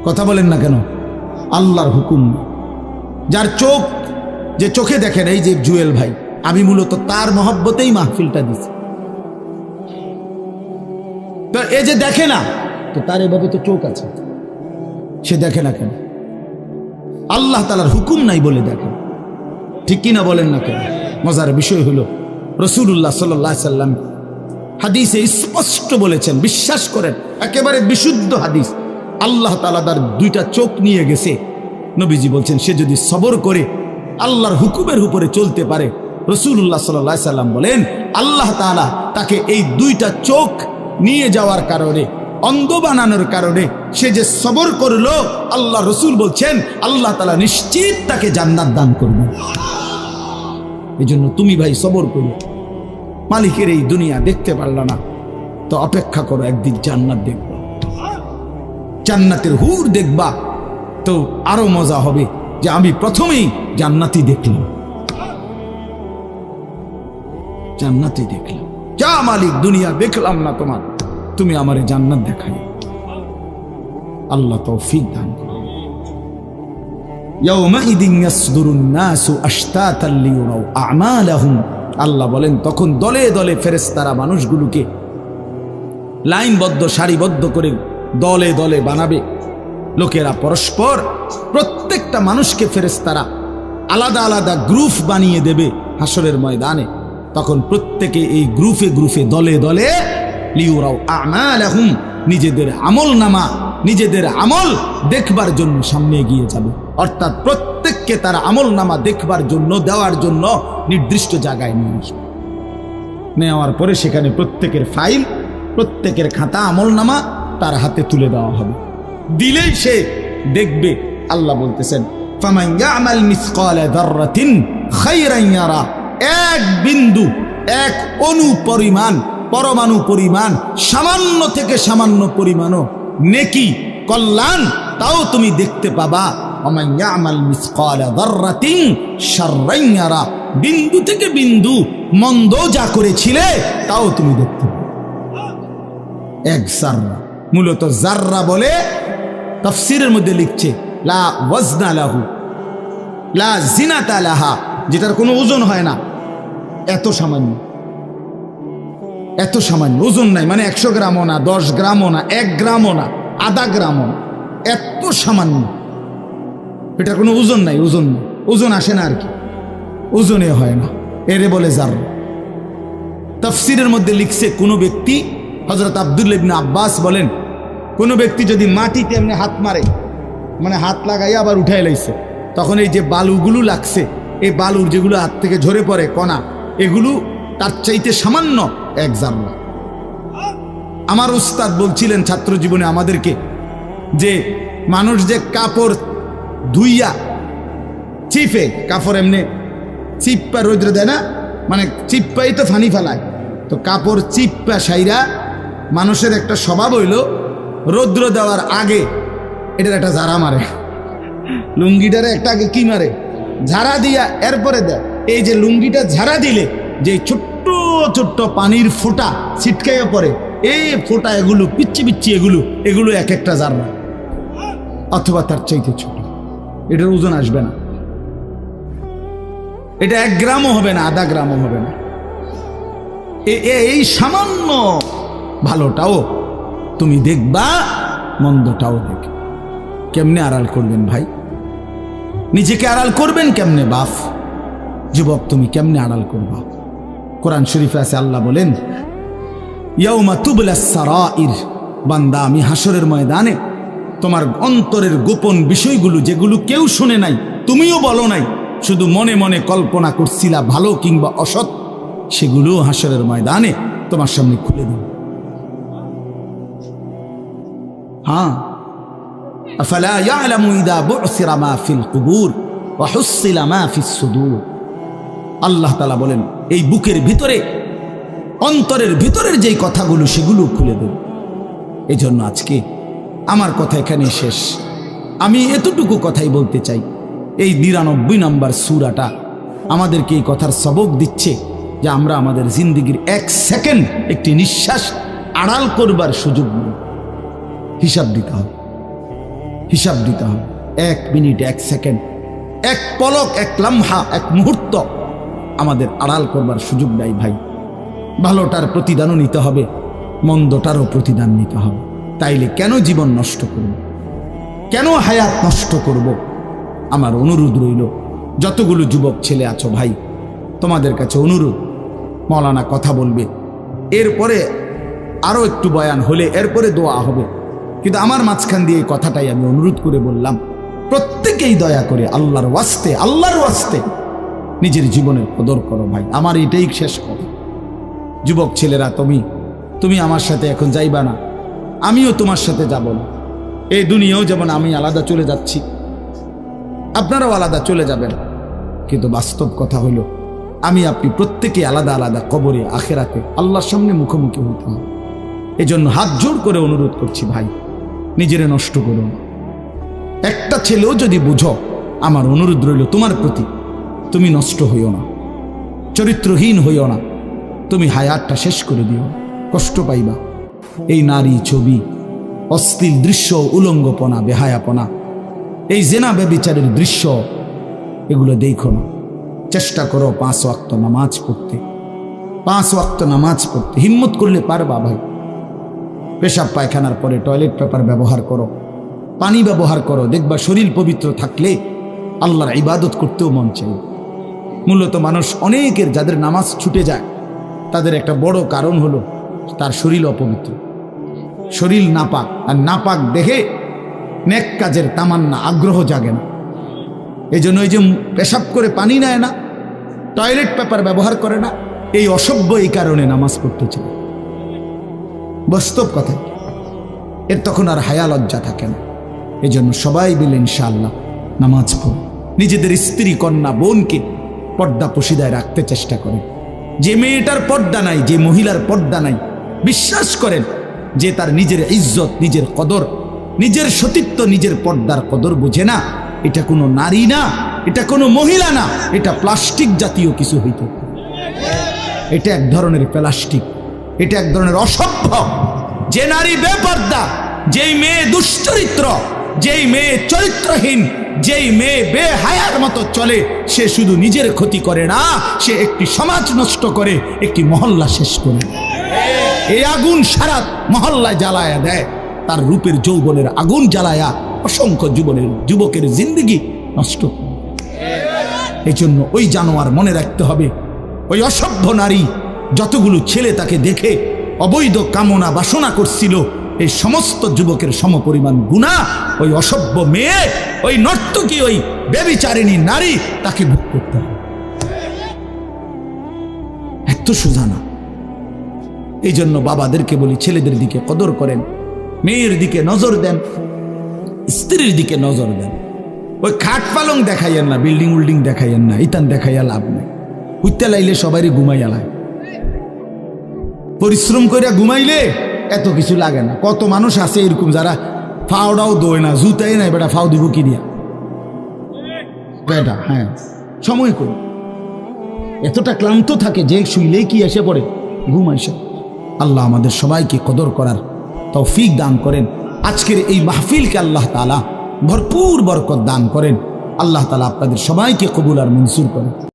কথা বলেন না কেন? আল্লাহর হুকুম। যার চোখ, যে চোখে দেখেন, এই যে জুয়েল ভাই, আমি মূলত তার মহব্বতেই মাহফিলটা দিছি। তো এই যে দেখে না, তো তার এভাবে তো চোখ আছে, সে দেখে না কেন? আল্লাহ তাআলার হুকুম নাই বলে দেখে, ঠিক কিনা বলেন না কেন? মজার বিষয় হলো রাসূলুল্লাহ সাল্লাল্লাহু আলাইহি সাল্লাম হাদিসে স্পষ্ট বলেছেন, বিশ্বাস করেন, একেবারে বিশুদ্ধ হাদিস, আল্লাহ তাআলা তার দুইটা চোখ নিয়ে গেছে। নবীজি বলছেন, সে যদি সবর করে আল্লাহর হুকুমের উপরে চলতে পারে, রাসূলুল্লাহ সাল্লাল্লাহু আলাইহি সাল্লাম বলেন, আল্লাহ তাআলা তাকে এই দুইটা চোখ নিয়ে যাওয়ার কারণে, অন্ধ বানানোর কারণে সে যে সবর করলো, আল্লাহ রসুল বলছেন আল্লাহ তাআলা নিশ্চিত তাকে জান্নাত দান করবে। এই জন্য তুমি ভাই সবর করো। মালিকের এই দুনিয়া দেখতে পারলা না, তো অপেক্ষা করো, একদিন জান্নাত দেখবা, জান্নাতের হুর দেখবা, তো আরো মজা হবে যে আমি প্রথমেই জান্নাতি দেখলাম, জান্নাতি দেখলাম। যা মালিক, দুনিয়া দেখলাম না তোমার, তুমি আমারে জান্নাত দেখাই। আল্লাহ তৌফিক দান করুন। ইয়াউমাইদিন ইয়াসদুরুন নাসু আশতাতান লিয়ুরাউ আমালাহুম, আল্লাহ বলেন তখন দলে দলে ফেরেশতারা মানুষগুলোকে লাইনবদ্ধ, সারিবদ্ধ করে দলে দলে বানাবে। লোকেরা পরস্পর, প্রত্যেকটা মানুষকে ফেরেশতারা আলাদা আলাদা গ্রুপ বানিয়ে দেবে হাসরের ময়দানে। তখন প্রত্যেকে এই গ্রুপে গ্রুপে, দলে দলে লিয়ুরাউ আমালাহুম, নিজেদের আমল নামা, নিজেদের আমল দেখবার জন্য সামনে এগিয়ে যাবে। অর্থাৎ প্রত্যেককে তার আমল নামা দেখবার জন্য, দেওয়ার জন্য নির্দিষ্ট জায়গায় নিয়ে আসবে। নেওয়ার পরে সেখানে প্রত্যেকের ফাইল, প্রত্যেকের খাতা, আমল নামা তার হাতে তুলে দেওয়া হবে। দিলেই সে দেখবে। আল্লাহ বলতেছেন, ফামান ইয়ামাল মিসকালা যাররাতিন খায়রান ইয়ারা, এক বিন্দু, এক অণু পরিমাণ, পরমাণু পরিমাণ, সামান্য থেকে সামান্য পরিমাণও নেকি, কল্যাণ, তাও তুমি দেখতে পাবা। ওয়া ইয়ামাল মিসকালা যাররাতিন শাররান ইয়ারা, বিন্দু থেকে বিন্দু মন্দ যা করেছিলে তাও তুমি দেখতে পাবে। এক জাররা, মূলত জাররা বলে তাফসীরের মধ্যে লিখছে লা ওয়াজনা লাহু লা জিনাতা লাহা, যেটার কোনো ওজন হয় না, এত সামান্য, এত সামান্য, ওজন নাই, মানে 100 গ্রামও না, 10 গ্রামও না, 1 গ্রামও না, আধা গ্রামও না, এত সামান্য, এটা কোনো ওজন নাই, ওজন নাই, ওজন আসে না আর কি, ওজনে হয় না, এরে বলে জাররা। তাফসীরের মধ্যে লিখছে, কোনো ব্যক্তি, হযরত আব্দুল্লাহ ইবনে আব্বাস বলেন, কোনো ব্যক্তি যদি মাটিতে এমনি হাত মারে, মানে হাত লাগাই আবার উঠাই লাইছে, তখন এই যে বালুগুলো লাগছে, এই বালুর যেগুলো হাত থেকে ঝরে পড়ে কণা, এগুলো তার চাইতে সামান্য এক জাররা। আমার উস্তাদ বলছিলেন ছাত্র জীবনে আমাদেরকে, যে মানুষ যে কাপড় ধুইয়া চিপে, কাপড় এমনি চিপ্পা রৌদ্র দেয় না, মানে চিপ্পাই তো ফানি ফেলায়, তো কাপড় চিপ্পা সাইরা মানুষের একটা স্বভাব হইল রৌদ্র দেওয়ার আগে এটার একটা ঝাড়া মারে, লুঙ্গিটারে একটা আগে কি মারে, ঝাড়া দিয়া এরপরে দেয়। এই যে লুঙ্গিটা ঝাড়া দিলে যে ছোট্ট ছোট্ট পানির ফোঁটা ছিটকাইয়া পড়ে, এই ফোঁটা, এগুলো পিচ্ছি পিচ্ছি, এগুলো এক একটা জাররা, অথবা তার চাইতে ছোট। এটার ওজন আসবে না, এটা 1 গ্রামও হবে না, আধা গ্রামও হবে না। এই সামান্য ভালোটাও তুমি দেখবা, মন্দটাও দেখবে। কেমনে আড়াল করবেন ভাই? নিজেকে আড়াল করবেন কেমনে বাপ? যুবক, তুমি কেমনে আড়াল করবা? কোরআন শরীফে আছে, আল্লাহ বলেন, ইয়াউমা তুবলাস সারাইর, বান্দা আমি হাসরের ময়দানে তোমার অন্তরের গোপন বিষয়গুলো, যেগুলো কেউ শুনে নাই, তুমিও বলো নাই, শুধু মনে মনে কল্পনা করছিলা ভালো কিংবা অসৎ, সেগুলো হাসরের ময়দানে তোমার সামনে খুলে দেব। হ্যাঁ, আফালা ইয়ালামু ইযা বু'সিরা মা ফিল কুবুর ওয়া হুসিলা মা ফিস সুদূর। আল্লাহ তাআলা বলেন এই বুকের ভিতরে, অন্তরের ভিতরের যেই কথাগুলো সেগুলো খুলে দেব। এজন্য আজকে আমার কথা এখানে শেষ। আমি এতটুকু কথাই বলতে চাই, এই ৯৯ নম্বর সূরাটা আমাদেরকে এই কথার সবক দিচ্ছে যে আমরা আমাদের জিন্দেগির ১ সেকেন্ড, একটি নিঃশ্বাস আড়াল করবার সুযোগ নেই। হিসাব দিতে হবে, হিসাব দিতে হবে। ১ মিনিট, ১ সেকেন্ড, ১ পলক, ১ লাম্হা, ১ মুহূর্ত আমাদের আড়াল করবার সুযোগ নাই ভাই। ভালোটার প্রতিদানও নিতে হবে, মন্দটারও প্রতিদান নিতে হবে। তাইলে কেন জীবন নষ্ট করব, কেন হায়াত নষ্ট করব? আমার অনুরোধ রইল, যতগুলো যুবক ছেলে আছো ভাই, তোমাদের কাছে অনুরোধ, মৌলানা কথা বলবে, এরপরে আরও একটু বয়ান হলে এরপরে দোয়া হবে, কিন্তু আমার মাঝখান দিয়ে এই কথাটাই আমি অনুরোধ করে বললাম, প্রত্যেকেই দয়া করে আল্লাহর ওয়াস্তে, আল্লাহর ওয়াস্তে নিজের জীবনের কদর করো ভাই। আমার এটাই শেষ কথা। যুবক ছেলেরা, তুমি আমার সাথে এখন যাইবা না, আমিও তোমার সাথে যাব না। এই দুনিয়াও যেমন আমি আলাদা চলে যাচ্ছি, আপনারাও আলাদা চলে যাবেন, কিন্তু বাস্তব কথা হইল আমি আপনি প্রত্যেকে আলাদা আলাদা কবরে, আখেরাতে আল্লাহর সামনে মুখোমুখি হতে হবে। এজন্য হাত জোর করে অনুরোধ করছি ভাই, নিজেরে নষ্ট করো না। একটা ছেলেও যদি বুঝো, আমার অনুরোধ রইল তোমার প্রতি, তুমি নষ্ট হইও না, চরিত্রহীন হইও না, তুমি হায়াতটা শেষ করে দিও, কষ্ট পাইবা। এই নারী ছবি, অশ্লীল দৃশ্য, উলঙ্গপনা, বেহায়াপনা, এই জেনা ব্যভিচারের দৃশ্য, এগুলো দেখো না। চেষ্টা করো 5 ওয়াক্ত নামাজ পড়তে, 5 ওয়াক্ত নামাজ পড়তে হিম্মত করলে পারবা ভাই। পেশাব পায়খানার পরে টয়লেট পেপার ব্যবহার করো, পানি ব্যবহার করো, দেখবা শরীর পবিত্র থাকলে আল্লাহর ইবাদত করতেও মন চাই। মূলত মানুষ অনেকের যাদের নামাজ ছুটে যায়, তাদের একটা বড় কারণ হলো তার শরীর অপবিত্র, শরীর নাপাক, আর নাপাক দেখে নেক কাজের তামান্না, আগ্রহ জাগে না। এই জন্য এই যে পেশাব করে পানি নেয় না, টয়লেট পেপার ব্যবহার করে না, এই অসভ্য এই কারণে নামাজ পড়তে চায়। বাস্তব কথা, এর তখন আর হায়া লজ্জা থাকে না। এই জন্য সবাই বলে ইনশাআল্লাহ নামাজ পড়ো, নিজেদের স্ত্রী, কন্যা, বোনকে পর্দা পশিদায় রাখতে চেষ্টা করেন। যে মেয়েটার পর্দা নাই, যে মহিলার পর্দা নাই, বিশ্বাস করেন যে তার নিজের ইজ্জত, নিজের কদর, নিজের সতীত্ব, নিজের পর্দার কদর বোঝে না, এটা কোনো নারী না, এটা কোনো মহিলা না, এটা প্লাস্টিক জাতীয় কিছু হইতে পারে। এটা এক ধরনের প্লাস্টিক, এটা এক ধরনের অসভ্য। যে নারী বেপর্দা, যেই মেয়ে দুশ্চরিত্র, যেই মেয়ে চরিত্রহীন, যেই মেয়ে বেহায়ার মতো চলে, সে শুধু নিজের ক্ষতি করে না, সে একটি সমাজ নষ্ট করে, একটি মহল্লা শেষ করে। এই আগুন সারা মহল্লায় জ্বালায়া দেয়, তার রূপের যৌবনের আগুন জ্বালায়া অসংখ্য যুবকের জিন্দেগি নষ্ট। এই জন্য ওই জানোয়ার মনে রাখতে হবে, ওই অসভ্য নারী, যতগুলো ছেলে তাকে দেখে অবৈধ কামনা বাসনা করছিল, এই সমস্ত যুবকের সমপরিমাণ গুনাহ ওই অসভ্য মেয়ে, ওই নর্তকী, ওই ব্যভিচারিণী নারী, তাকে ভোগ করতে হবে। এত সোজা না। এই জন্য বাবাদেরকে বলি, ছেলেদের দিকে কদর করেন, মেয়ের দিকে নজর দেন, স্ত্রীর দিকে নজর দেন। ওই খাট পালং দেখাইয়েন না, বিল্ডিং উল্ডিং দেখাইয়েন না, ইতান দেখাইয়া লাভ নেই। হুইতে লাইলে সবারই ঘুমাইয়া লাগে, পরিশ্রম করিয়া ঘুমাইলে এত কিছু লাগে না। কত মানুষ আছে এরকম যারা ফাওড়াও দোয় না, জুতাই নাই, বেটা ফাও দিব কি দিয়া বেটা। হ্যাঁ, সময় করি এতটা ক্লান্ত থাকে যে শুইলেই কি এসে পড়ে ঘুম আসে। আল্লাহ আমাদের সবাইকে কদর করার তৌফিক দান করেন। আজকের এই মাহফিলকে আল্লাহ তাআলা ভরপুর বরকত দান করেন। আল্লাহ তাআলা আপনাদের সবাইকে কবুল আর মঞ্জুর করেন।